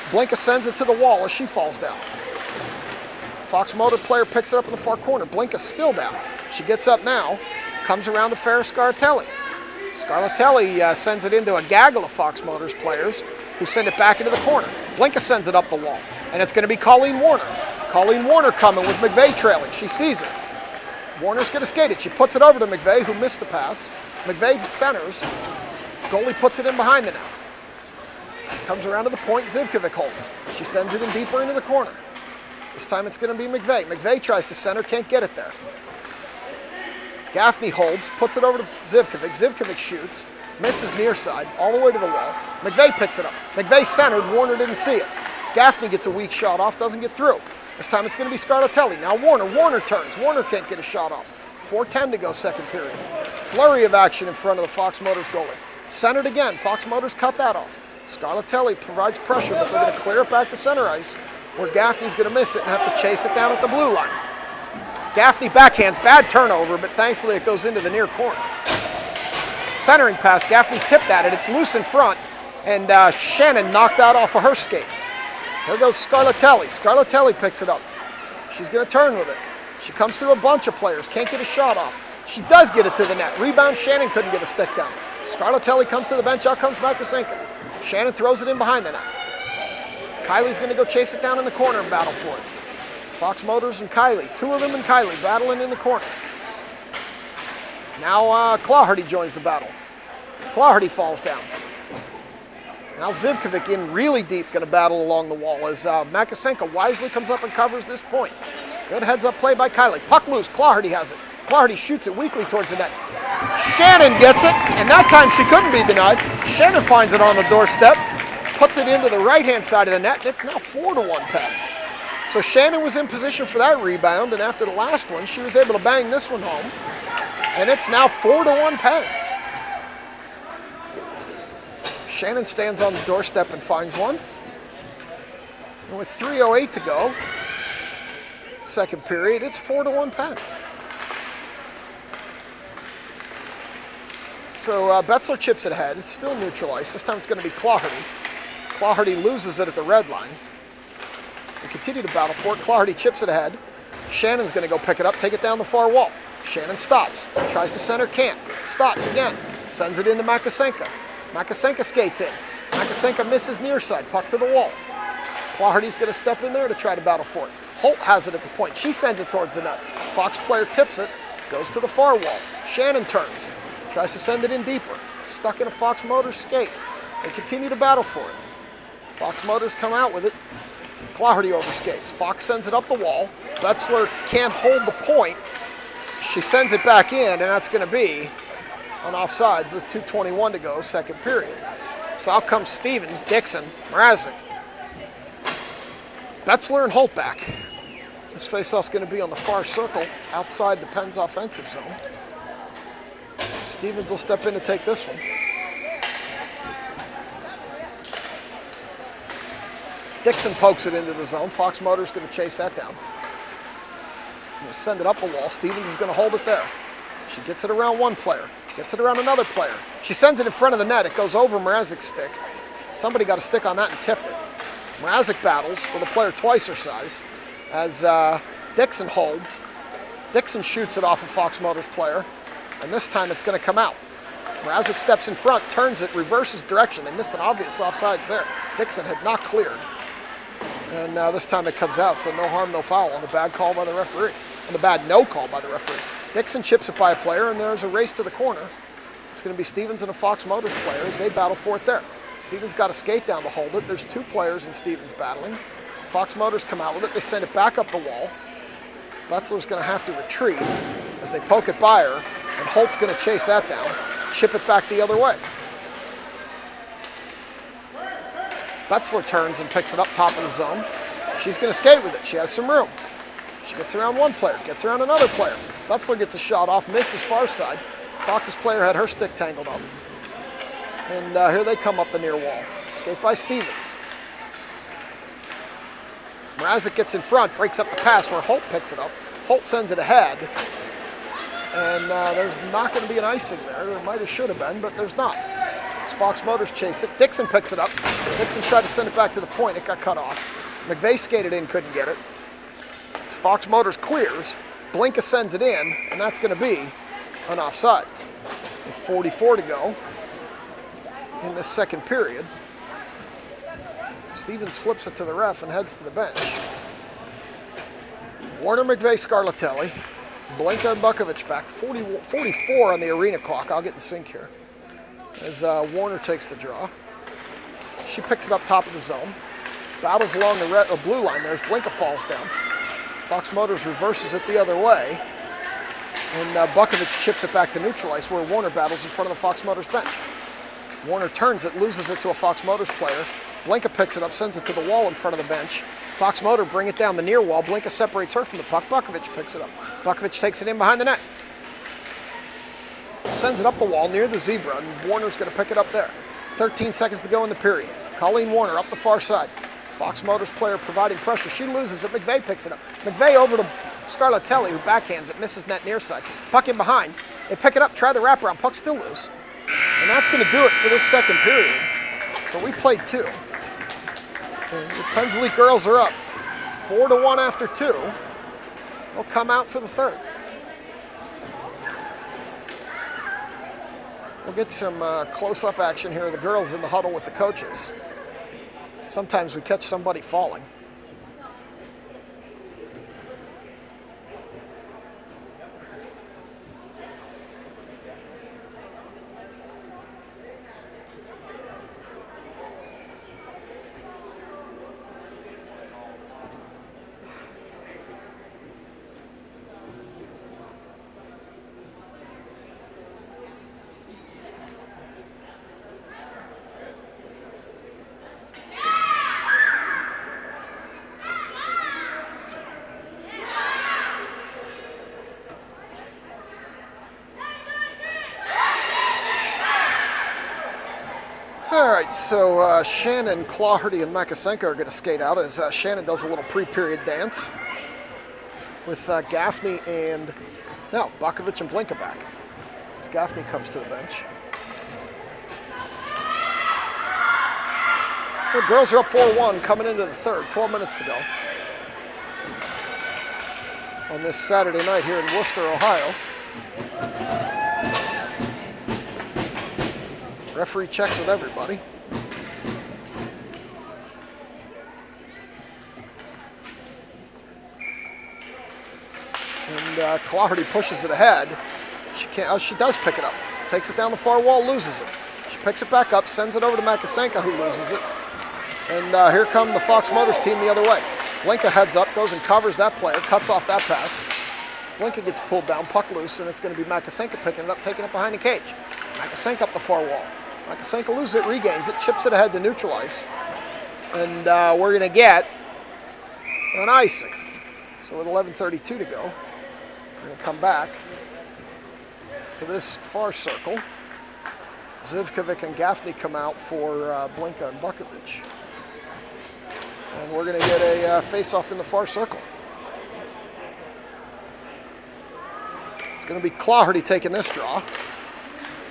Blinka sends it to the wall as she falls down. Fox Motor player picks it up in the far corner. Blinka's still down. She gets up now, comes around to Ferris Scarlatelli. Scarlatelli sends it into a gaggle of Fox Motors players who send it back into the corner. Blinka sends it up the wall, and it's going to be Colleen Warner. Colleen Warner coming with McVeigh trailing. She sees it. Warner's going to skate it. She puts it over to McVeigh, who missed the pass. McVeigh centers. Goalie puts it in behind the net. Comes around to the point. Zivkovic holds. She sends it in deeper into the corner. This time it's going to be McVeigh. McVeigh tries to center, can't get it there. Gaffney holds, puts it over to Zivkovic. Zivkovic shoots, misses near side, all the way to the wall. McVeigh picks it up. McVeigh centered, Warner didn't see it. Gaffney gets a weak shot off, doesn't get through. This time it's going to be Scarlatelli. Now Warner turns. Warner can't get a shot off. 4:10 to go, second period. Flurry of action in front of the Fox Motors goalie. Centered again. Fox Motors cut that off. Scarlatelli provides pressure, but they're going to clear it back to center ice, where Gaffney's going to miss it and have to chase it down at the blue line. Gaffney backhands, bad turnover, but thankfully it goes into the near corner. Centering pass, Gaffney tipped at it. It's loose in front. And Shannon knocked out off of her skate. Here goes Scarlatelli. Scarlatelli picks it up. She's going to turn with it. She comes through a bunch of players. Can't get a shot off. She does get it to the net. Rebound, Shannon couldn't get a stick down. Scarlatelli comes to the bench. Out comes Makasenko. Shannon throws it in behind the net. Kylie's going to go chase it down in the corner and battle for it. Fox Motors and Kylie. Two of them and Kylie battling in the corner. Now Clawhardy joins the battle. Clawhardy falls down. Now Zivkovic in really deep, going to battle along the wall as Makasenko wisely comes up and covers this point. Good heads-up play by Kylie. Puck loose. Clawhardy has it. Clawhardy shoots it weakly towards the net. Shannon gets it, and that time she couldn't be denied. Shannon finds it on the doorstep, puts it into the right-hand side of the net, and it's now 4-1 Pens. So Shannon was in position for that rebound, and after the last one, she was able to bang this one home, and it's now 4-1 Pens. Shannon stands on the doorstep and finds one. And with 3:08 to go, second period, it's 4-1 Pens. So Betzler chips it ahead. It's still neutral ice. This time it's going to be Clawhardy. Clawhardy loses it at the red line. They continue to battle for it. Clawhardy chips it ahead. Shannon's going to go pick it up, take it down the far wall. Shannon stops. Tries to center, can't. Stops again. Sends it into Makasenko. Makasenko skates in. Makasenko misses near side. Puck to the wall. Clawhardy's going to step in there to try to battle for it. Holt has it at the point. She sends it towards the net. Fox player tips it. Goes to the far wall. Shannon turns. Tries to send it in deeper. It's stuck in a Fox Motors skate. They continue to battle for it. Fox Motors come out with it. Clawhardy overskates. Fox sends it up the wall. Betzler can't hold the point. She sends it back in, and that's going to be on offsides with 2:21 to go, second period. So out comes Stevens, Dixon, Mrazek. Betzler and Holt back. This faceoff's going to be on the far circle outside the Pens offensive zone. Stevens will step in to take this one. Dixon pokes it into the zone. Fox Motors going to chase that down. Going to send it up the wall. Stevens is going to hold it there. She gets it around one player. Gets it around another player. She sends it in front of the net. It goes over Mrazek's stick. Somebody got a stick on that and tipped it. Mrazek battles with a player twice her size as Dixon holds. Dixon shoots it off a Fox Motors player, and this time it's going to come out. Mrazek steps in front, turns it, reverses direction. They missed an obvious offsides there. Dixon had not cleared. And this time it comes out, so no harm, no foul on the bad call by the referee. On the bad no call by the referee. Dixon chips it by a player, and there's a race to the corner. It's going to be Stevens and a Fox Motors player as they battle for it there. Stevens got a skate down to hold it. There's two players in Stevens battling. Fox Motors come out with it. They send it back up the wall. Betzler's going to have to retreat as they poke it by her, and Holt's going to chase that down, chip it back the other way. Betzler turns and picks it up top of the zone. She's going to skate with it. She has some room. She gets around one player, gets around another player. Betzler gets a shot off, misses far side. Fox's player had her stick tangled up. And here they come up the near wall. Skate by Stevens. Mrazek gets in front, breaks up the pass where Holt picks it up. Holt sends it ahead. And there's not going to be an icing there. There might have, should have been, but there's not. As Fox Motors chase it. Dixon picks it up. Dixon tried to send it back to the point. It got cut off. McVeigh skated in, couldn't get it. As Fox Motors clears, Blinka sends it in, and that's going to be an offsides. With 44 to go in this second period. Stevens flips it to the ref and heads to the bench. Warner, McVeigh, Scarlatelli. Blinka and Bukovic back. 44 on the arena clock. I'll get in sync here. As Warner takes the draw. She picks it up top of the zone. Battles along the blue line. There's Blinka falls down. Fox Motors reverses it the other way. And Bukovic chips it back to neutral ice where Warner battles in front of the Fox Motors bench. Warner turns it, loses it to a Fox Motors player. Blinka picks it up, sends it to the wall in front of the bench. Fox Motor bring it down the near wall. Blinka separates her from the puck. Bukovic picks it up. Bukovic takes it in behind the net. Sends it up the wall near the zebra, and Warner's going to pick it up there. 13 seconds to go in the period. Colleen Warner up the far side. Fox Motors player providing pressure. She loses it. McVeigh picks it up. McVeigh over to Scarlatelli, who backhands it, misses net near side. Puck in behind. They pick it up, try the wraparound. Puck still loose. And that's going to do it for this second period. So we played 2. And the Penns Elite girls are up 4-1 after 2. They'll come out for the 3rd. We'll get some close-up action here of the girls in the huddle with the coaches. Sometimes we catch somebody falling. All right, so Shannon, Claherty, and Makasenko are going to skate out as Shannon does a little pre-period dance with Gaffney and, no, Bakovic and Blinka back as Gaffney comes to the bench. The girls are up 4-1 coming into the 3rd, 12 minutes to go on this Saturday night here in Worcester, Ohio. Referee checks with everybody. And Claherty pushes it ahead. She can't. Oh, she does pick it up. Takes it down the far wall, loses it. She picks it back up, sends it over to Makasenko, who loses it. And here come the Fox Motors team the other way. Blinka heads up, goes and covers that player, cuts off that pass. Blinka gets pulled down, puck loose, and it's going to be Makasenko picking it up, taking it behind the cage. Makasenko up the far wall. Makasenko loses it, regains it, chips it ahead to neutralize. And we're going to get an icing. So with 11:32 to go, we're going to come back to this far circle. Zivkovic and Gaffney come out for Blinka and Bakovic. And we're going to get a face-off in the far circle. It's going to be Claherty taking this draw.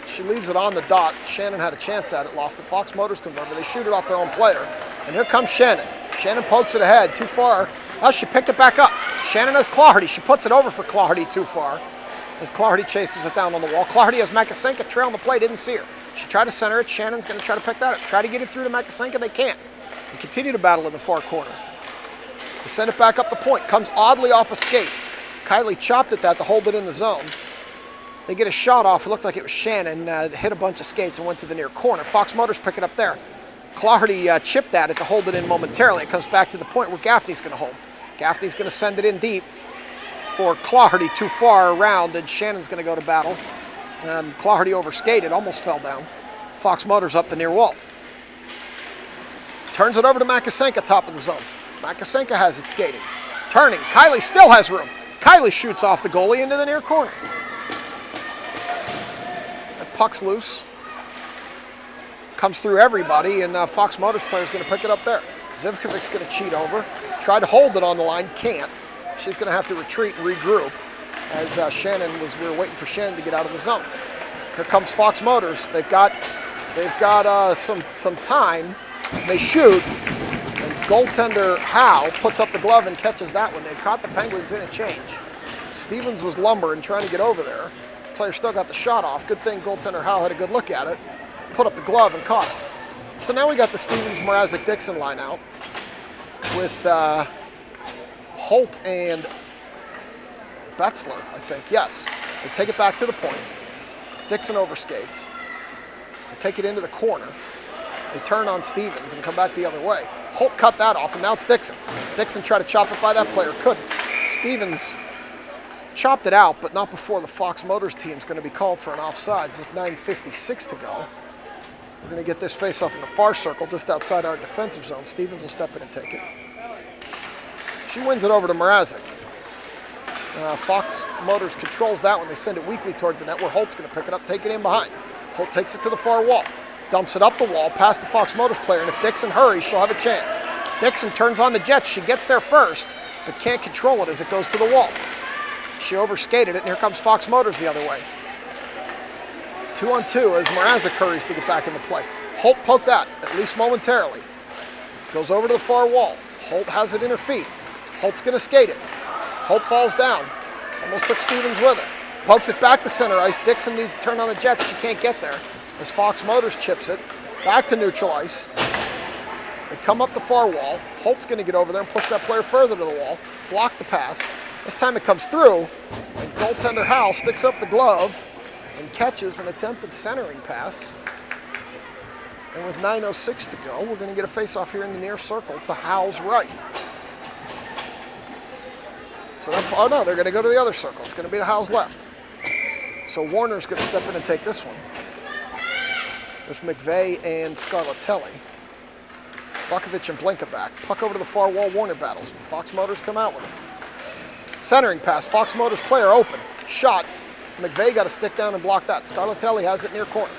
She leaves it on the dot. Shannon had a chance at it, lost it. Fox Motors converted. They shoot it off their own player. And here comes Shannon. Shannon pokes it ahead, too far. Oh, she picked it back up. Shannon has Claherty. She puts it over for Claherty too far as Claherty chases it down on the wall. Claherty has Makasenko trailing the play, didn't see her. She tried to center it. Shannon's going to try to pick that up. Try to get it through to Makasenko. They can't. They continue to battle in the far corner. They send it back up the point. Comes oddly off a skate. Kylie chopped at that to hold it in the zone. They get a shot off. It looked like it was Shannon. Hit a bunch of skates and went to the near corner. Fox Motors pick it up there. Claherty chipped at it to hold it in momentarily. It comes back to the point where Gaffney's going to hold. Gaffney's going to send it in deep for Claherty, too far around, and Shannon's going to go to battle. And Claherty overskated, almost fell down. Fox Motors up the near wall. Turns it over to Makasenko, top of the zone. Makasenko has it skating. Turning. Kylie still has room. Kylie shoots off the goalie into the near corner. That puck's loose. Comes through everybody, and Fox Motors player is going to pick it up there. Zivkovic's going to cheat over. Tried to hold it on the line, can't. She's going to have to retreat and regroup as we were waiting for Shannon to get out of the zone. Here comes Fox Motors. They've got some time. They shoot, and goaltender Howe puts up the glove and catches that one. They caught the Penguins in a change. Stevens was lumbering, trying to get over there. Player still got the shot off. Good thing goaltender Howe had a good look at it. Put up the glove and caught it. So now we got the Stevens, Mrazek, Dixon line out with Holt and Betzler, I think. Yes. They take it back to the point. Dixon overskates. They take it into the corner. They turn on Stevens and come back the other way. Holt cut that off, and now it's Dixon. Dixon tried to chop it by that player, couldn't. Stevens chopped it out, but not before the Fox Motors team is going to be called for an offsides with 9:56 to go. We're going to get this face-off in the far circle, just outside our defensive zone. Stevens will step in and take it. She wins it over to Mrazek. Fox Motors controls that one. They send it weakly toward the net, where Holt's going to pick it up, take it in behind. Holt takes it to the far wall, dumps it up the wall, past the Fox Motors player, and if Dixon hurries, she'll have a chance. Dixon turns on the Jets. She gets there first, but can't control it as it goes to the wall. She overskated it, and here comes Fox Motors the other way. 2-on-2 as Mrazek hurries to get back in the play. Holt poked that, at least momentarily. Goes over to the far wall. Holt has it in her feet. Holt's going to skate it. Holt falls down. Almost took Stevens with her. Pokes it back to center ice. Dixon needs to turn on the jets. She can't get there as Fox Motors chips it. Back to neutral ice. They come up the far wall. Holt's going to get over there and push that player further to the wall. Block the pass. This time it comes through, and goaltender Howell sticks up the glove and catches an attempted centering pass. And with 9:06 to go, we're going to get a face-off here in the near circle to Howell's right. So oh no, they're going to go to the other circle. It's going to be to Howell's left. So Warner's going to step in and take this one with McVeigh and Scarlatelli. Bukovic and Blinka back. Puck over to the far wall. Warner battles. Fox Motors come out with it. Centering pass. Fox Motors player open. Shot. McVeigh got to stick down and block that. Scarlatelli has it near corner.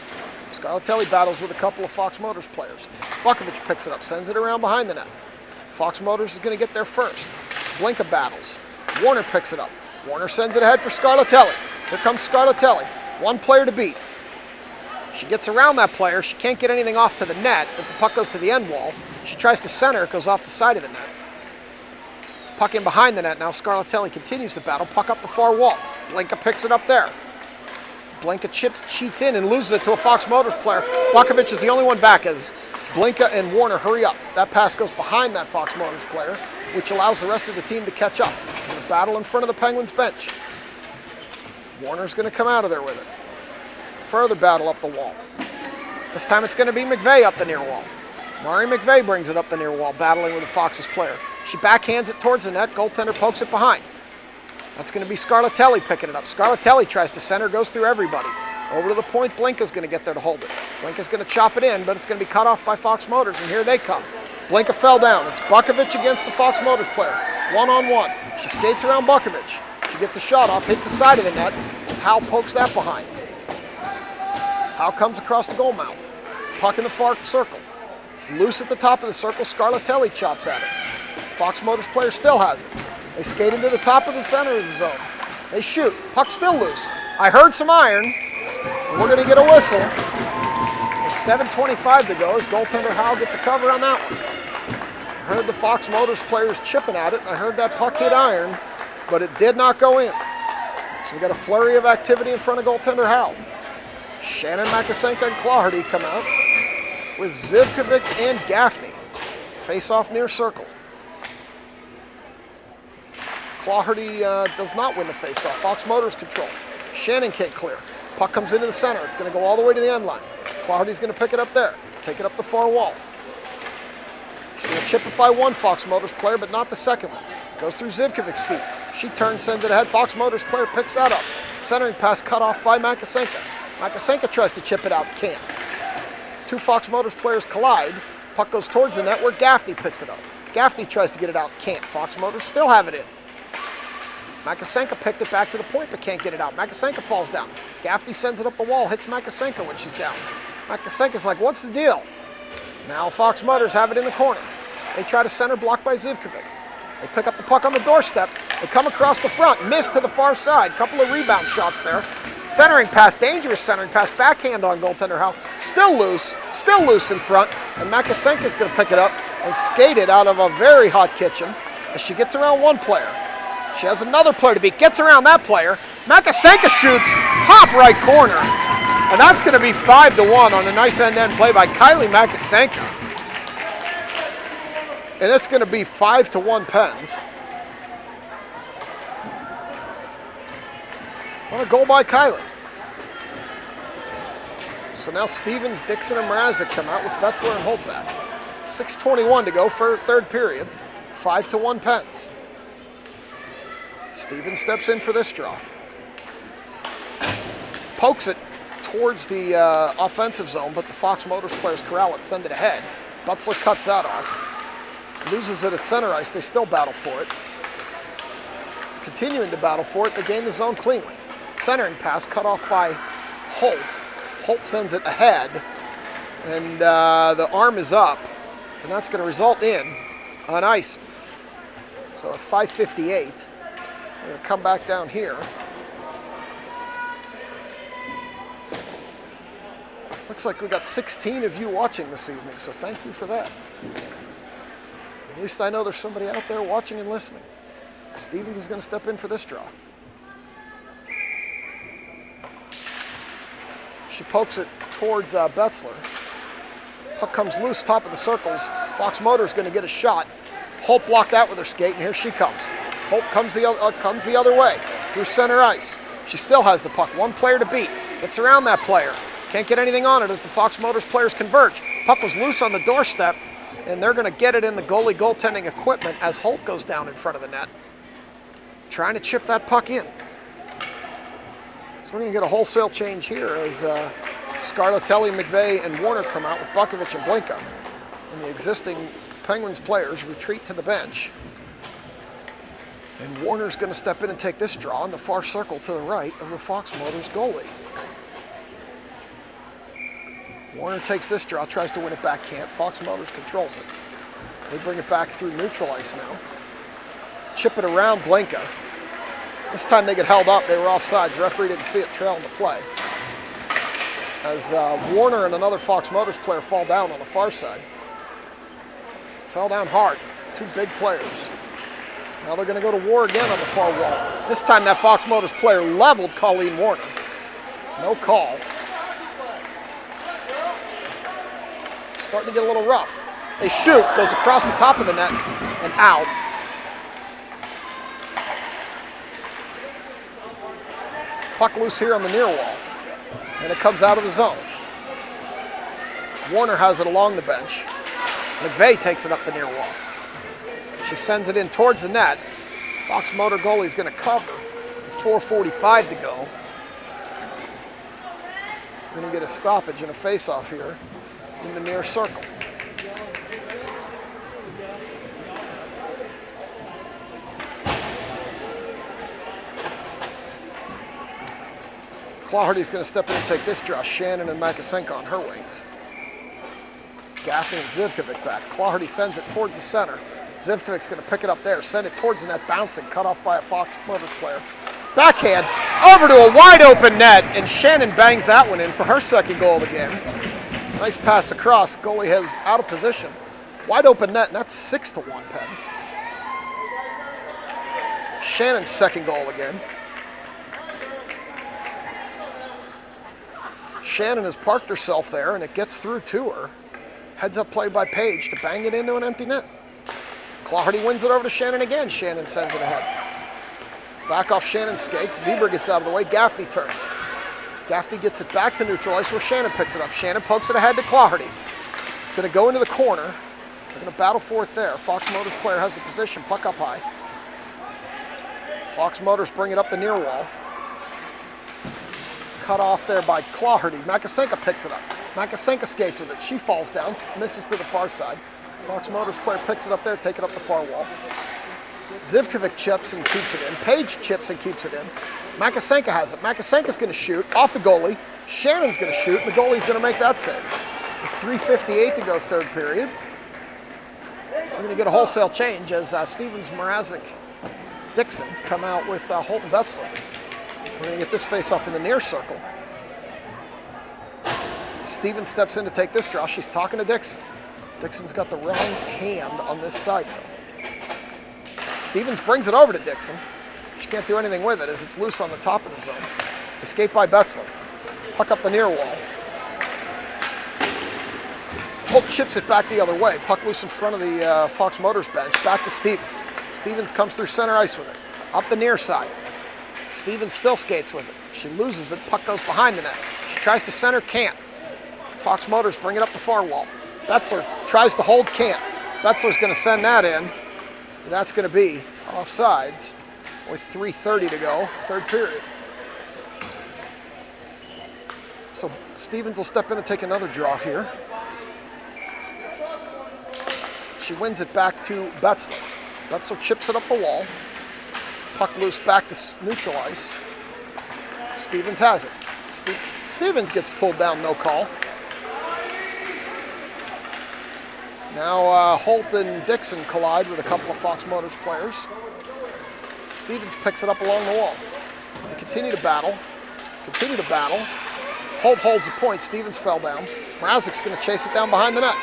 Scarlatelli battles with a couple of Fox Motors players. Bukovic picks it up, sends it around behind the net. Fox Motors is going to get there first. Blinka battles. Warner picks it up. Warner sends it ahead for Scarlatelli. Here comes Scarlatelli. One player to beat. She gets around that player. She can't get anything off to the net as the puck goes to the end wall. She tries to center. It goes off the side of the net. Puck in behind the net. Now Scarlatelli continues the battle. Puck up the far wall. Blinka picks it up there. Blinka cheats in and loses it to a Fox Motors player. Bukovic is the only one back as Blinka and Warner hurry up. That pass goes behind that Fox Motors player, which allows the rest of the team to catch up. And a battle in front of the Penguins bench. Warner's going to come out of there with it. Further battle up the wall. This time it's going to be McVeigh up the near wall. Mari McVeigh brings it up the near wall, battling with the Fox's player. She backhands it towards the net. Goaltender pokes it behind. That's going to be Scarlatelli picking it up. Scarlatelli tries to center, goes through everybody. Over to the point, Blinka's going to get there to hold it. Blinka's going to chop it in, but it's going to be cut off by Fox Motors, and here they come. Blinka fell down. It's Bukovic against the Fox Motors player. One-on-one. She skates around Bukovic. She gets a shot off, hits the side of the net as Howell pokes that behind. Howell comes across the goal mouth. Puck in the far circle. Loose at the top of the circle, Scarlatelli chops at it. Fox Motors player still has it. They skate into the top of the center of the zone. They shoot. Puck still loose. I heard some iron. We're going to get a whistle. There's 7:25 to go as goaltender Howell gets a cover on that one. I heard the Fox Motors players chipping at it, and I heard that puck hit iron, but it did not go in. So we got a flurry of activity in front of goaltender Howell. Shannon, Makasenka, and Claherty come out with Zivkovic and Gaffney. Face off near circle. Claherty does not win the face-off. Fox Motors control. Shannon can't clear. Puck comes into the center. It's going to go all the way to the end line. Claherty's going to pick it up there. Take it up the far wall. She's going to chip it by one Fox Motors player, but not the second one. Goes through Zivkovic's feet. She turns, sends it ahead. Fox Motors player picks that up. Centering pass cut off by Makasenka. Makasenka tries to chip it out. Can't. Two Fox Motors players collide. Puck goes towards the net where Gaffney picks it up. Gaffney tries to get it out. Can't. Fox Motors still have it in. Makasenka picked it back to the point but can't get it out. Makasenka falls down. Gaffney sends it up the wall, hits Makasenka when she's down. Makasenka's like, what's the deal? Now Fox Motors have it in the corner. They try to center, blocked by Zivkovic. They pick up the puck on the doorstep. They come across the front, miss to the far side. Couple of rebound shots there. Centering pass, dangerous centering pass, backhand on goaltender Howell. Still loose in front. And Makasenka's going to pick it up and skate it out of a very hot kitchen as she gets around one player. She has another player to beat, gets around that player. Makasenka shoots, top right corner. And that's going to be 5-1 on a nice end-to-end play by Kylie Makasenka. And it's going to be 5-1 Pens. What a goal by Kylie. So now Stevens, Dixon, and Mrazek come out with Betzler and Holt back. 6:21 to go for third period. 5-1 Pens. Stevens steps in for this draw. Pokes it towards the offensive zone, but the Fox Motors players corral it, send it ahead. Betzler cuts that off. Loses it at center ice. They still battle for it. Continuing to battle for it, they gain the zone cleanly. Centering pass cut off by Holt. Holt sends it ahead, and the arm is up, and that's going to result in an ice. So at 5:58, we're going to come back down here. Looks like we got 16 of you watching this evening, so thank you for that. At least I know there's somebody out there watching and listening. Stevens is going to step in for this draw. She pokes it towards Betzler. Puck comes loose, top of the circles. Fox Motor's going to get a shot. Holt blocked that with her skate, and here she comes. Holt comes the other way through center ice. She still has the puck. One player to beat. Gets around that player. Can't get anything on it as the Fox Motors players converge. Puck was loose on the doorstep, and they're going to get it in the goalie goaltending equipment as Holt goes down in front of the net, trying to chip that puck in. So we're going to get a wholesale change here as Scarlatelli, McVeigh, and Warner come out with Bukovic and Blinka. And the existing Penguins players retreat to the bench. And Warner's going to step in and take this draw in the far circle to the right of the Fox Motors goalie. Warner takes this draw, tries to win it back, can't. Fox Motors controls it. They bring it back through neutral ice now. Chip it around Blinka. This time they get held up. They were offsides. The referee didn't see it trailing the play. As Warner and another Fox Motors player fall down on the far side. Fell down hard. Two big players. Now they're going to go to war again on the far wall. This time that Fox Motors player leveled Colleen Warner. No call. Starting to get a little rough. They shoot, goes across the top of the net and out. Puck loose here on the near wall, and it comes out of the zone. Warner has it along the bench. McVeigh takes it up the near wall. She sends it in towards the net. Fox Motor goalie's going to cover. 4:45 to go. We're going to get a stoppage and a face-off here in the near circle. Claherty's going to step in and take this draw. Shannon and Makasenko on her wings. Gaffney and Zivkovic back. Claherty sends it towards the center. Zivkovic's going to pick it up there, send it towards the net, bouncing, cut off by a Fox Motors player. Backhand over to a wide open net, and Shannon bangs that one in for her second goal of the game. Nice pass across. Goalie has out of position. Wide open net, and that's 6-1 Pens. Shannon's second goal again. Shannon has parked herself there, and it gets through to her. Heads up play by Page to bang it into an empty net. Claherty wins it over to Shannon again. Shannon sends it ahead. Back off Shannon's skates. Zebra gets out of the way. Gaffney turns. Gaffney gets it back to neutral ice where Shannon picks it up. Shannon pokes it ahead to Claherty. It's going to go into the corner. They're going to battle for it there. Fox Motors player has the position. Puck up high. Fox Motors bring it up the near wall. Cut off there by Claherty. Makasenko picks it up. Makasenko skates with it. She falls down. Misses to the far side. Fox Motors player picks it up there. Take it up the far wall. Zivkovic chips and keeps it in. Page chips and keeps it in. Makasenko has it. Makasenko's going to shoot off the goalie. Shannon's going to shoot, and the goalie's going to make that save. With 3:58 to go third period. We're going to get a wholesale change as Stevens, Mrazek, Dixon come out with Holt and Betzler. We're going to get this face-off in the near circle. Stevens steps in to take this draw. She's talking to Dixon. Dixon's got the wrong hand on this side, though. Stevens brings it over to Dixon. She can't do anything with it as it's loose on the top of the zone. Escape by Betzler. Puck up the near wall. Holt chips it back the other way. Puck loose in front of the Fox Motors bench. Back to Stevens. Stevens comes through center ice with it. Up the near side. Stevens still skates with it. She loses it. Puck goes behind the net. She tries to center, can't. Fox Motors bring it up the far wall. Betzler tries to hold, can't. Betzler's going to send that in. That's going to be offsides with 3:30 to go, third period. So Stevens will step in and take another draw here. She wins it back to Betzler. Betzler chips it up the wall. Puck loose back to neutral ice. Stevens has it. Stevens gets pulled down, no call. Now Holt and Dixon collide with a couple of Fox Motors players. Stevens picks it up along the wall. They continue to battle. Holt holds the point. Stevens fell down. Mrazek's going to chase it down behind the net.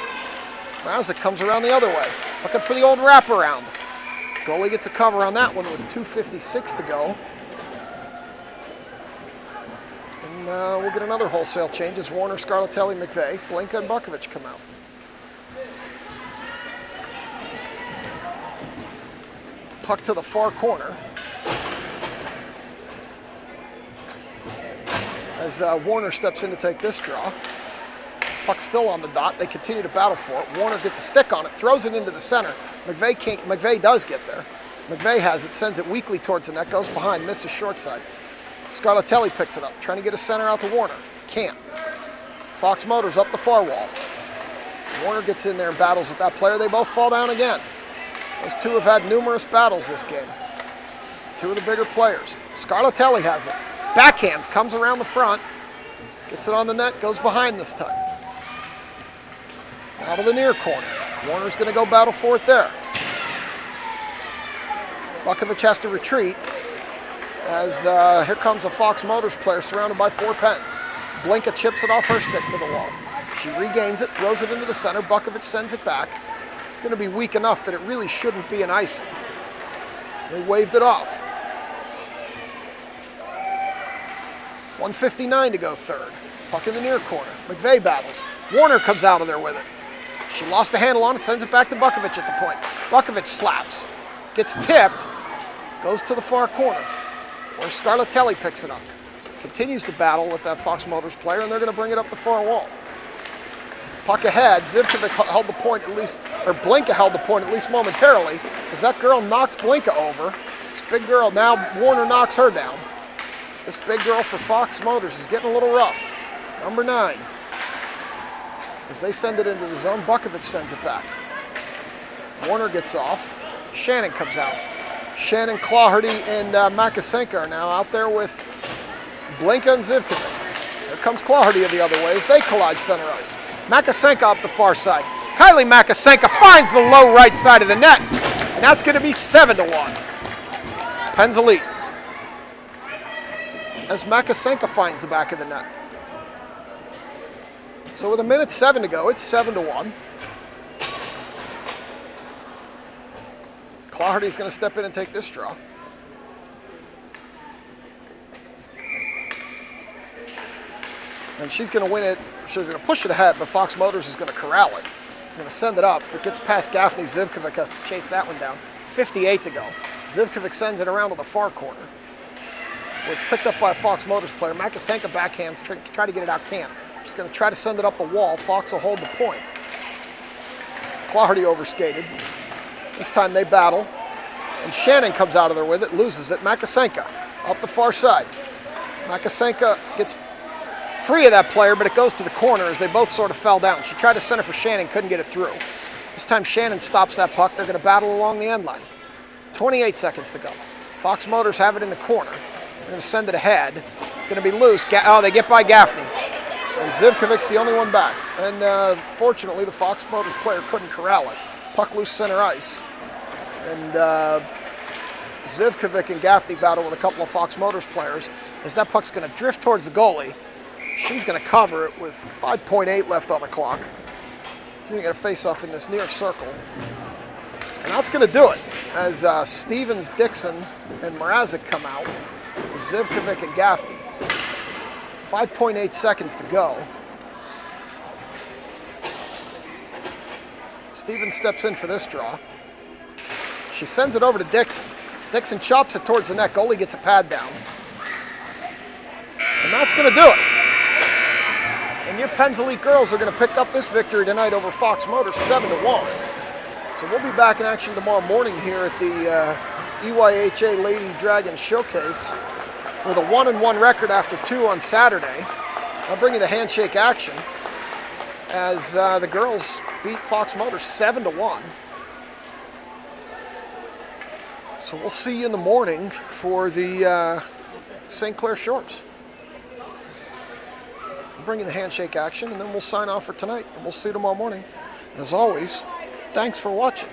Mrazek comes around the other way, looking for the old wraparound. Goalie gets a cover on that one with 2:56 to go. And we'll get another wholesale change as Warner, Scarlatelli, McVeigh, Blinka, and Bukovic come out. Puck to the far corner. As Warner steps in to take this draw. Puck still on the dot. They continue to battle for it. Warner gets a stick on it, throws it into the center. McVeigh does get there. McVeigh has it, sends it weakly towards the net, goes behind, misses short side. Scarlatelli picks it up, trying to get a center out to Warner. Can't. Fox Motors up the far wall. Warner gets in there and battles with that player. They both fall down again. Those two have had numerous battles this game. Two of the bigger players. Scarlatelli has it. Backhands, comes around the front. Gets it on the net, goes behind this time. Out of the near corner. Warner's going to go battle for it there. Bukovic has to retreat as here comes a Fox Motors player surrounded by 4 Pens. Blinka chips it off her stick to the wall. She regains it, throws it into the center. Bukovic sends it back. It's going to be weak enough that it really shouldn't be an icing. They waved it off. 1:59 to go third. Puck in the near corner. McVeigh battles. Warner comes out of there with it. She lost the handle on it, sends it back to Bukovic at the point. Bukovic slaps. Gets tipped. Goes to the far corner, where Scarlatelli picks it up. Continues to battle with that Fox Motors player, and they're going to bring it up the far wall. Puck ahead. Zivkovic held the point at least, or Blinka held the point at least momentarily, as that girl knocked Blinka over. This big girl, now Warner knocks her down. This big girl for Fox Motors is getting a little rough. Number 9. As they send it into the zone, Bukovic sends it back. Warner gets off. Shannon comes out. Shannon, Claherty, and Makasenka are now out there with Blinka and Zivkovic. Here comes Claherty the other way as they collide center ice. Makasenka up the far side. Kylie Makasenka finds the low right side of the net, and that's going to be 7-1. Pens elite. As Makasenka finds the back of the net. So with 1:07 to go, it's 7-1. Claherty's going to step in and take this draw. And she's going to win it. She's going to push it ahead, but Fox Motors is going to corral it. She's going to send it up. It gets past Gaffney. Zivkovic has to chase that one down. 58 to go. Zivkovic sends it around to the far corner, where it's picked up by a Fox Motors player. Makasenka backhands, try to get it out, can't. She's going to try to send it up the wall. Fox will hold the point. Claherty overskated. This time they battle, and Shannon comes out of there with it, loses it. Makasenka up the far side. Makasenka gets free of that player, but it goes to the corner as they both sort of fell down. She tried to center for Shannon, couldn't get it through. This time Shannon stops that puck. They're going to battle along the end line. 28 seconds to go. Fox Motors have it in the corner. They're going to send it ahead. It's going to be loose. They get by Gaffney. And Zivkovic's the only one back. And fortunately, the Fox Motors player couldn't corral it. Puck loose center ice. And Zivkovic and Gaffney battle with a couple of Fox Motors players as that puck's going to drift towards the goalie. She's going to cover it with 5.8 left on the clock. You're going to get a face-off in this near circle. And that's going to do it as Stevens, Dixon, and Mrazek come out. Zivkovic and Gaffney. 5.8 seconds to go. Stevens steps in for this draw. She sends it over to Dixon. Dixon chops it towards the net. Goalie gets a pad down. And that's going to do it. And your Pens Elite girls are going to pick up this victory tonight over Fox Motors 7-1. So we'll be back in action tomorrow morning here at the EYHA Lady Dragon Showcase with a 1-1 record after 2 on Saturday. I'll bring you the handshake action as the girls beat Fox Motors 7-1. So we'll see you in the morning for the St. Clair Shorts. I'll bring you the handshake action, and then we'll sign off for tonight, and we'll see you tomorrow morning. As always, thanks for watching.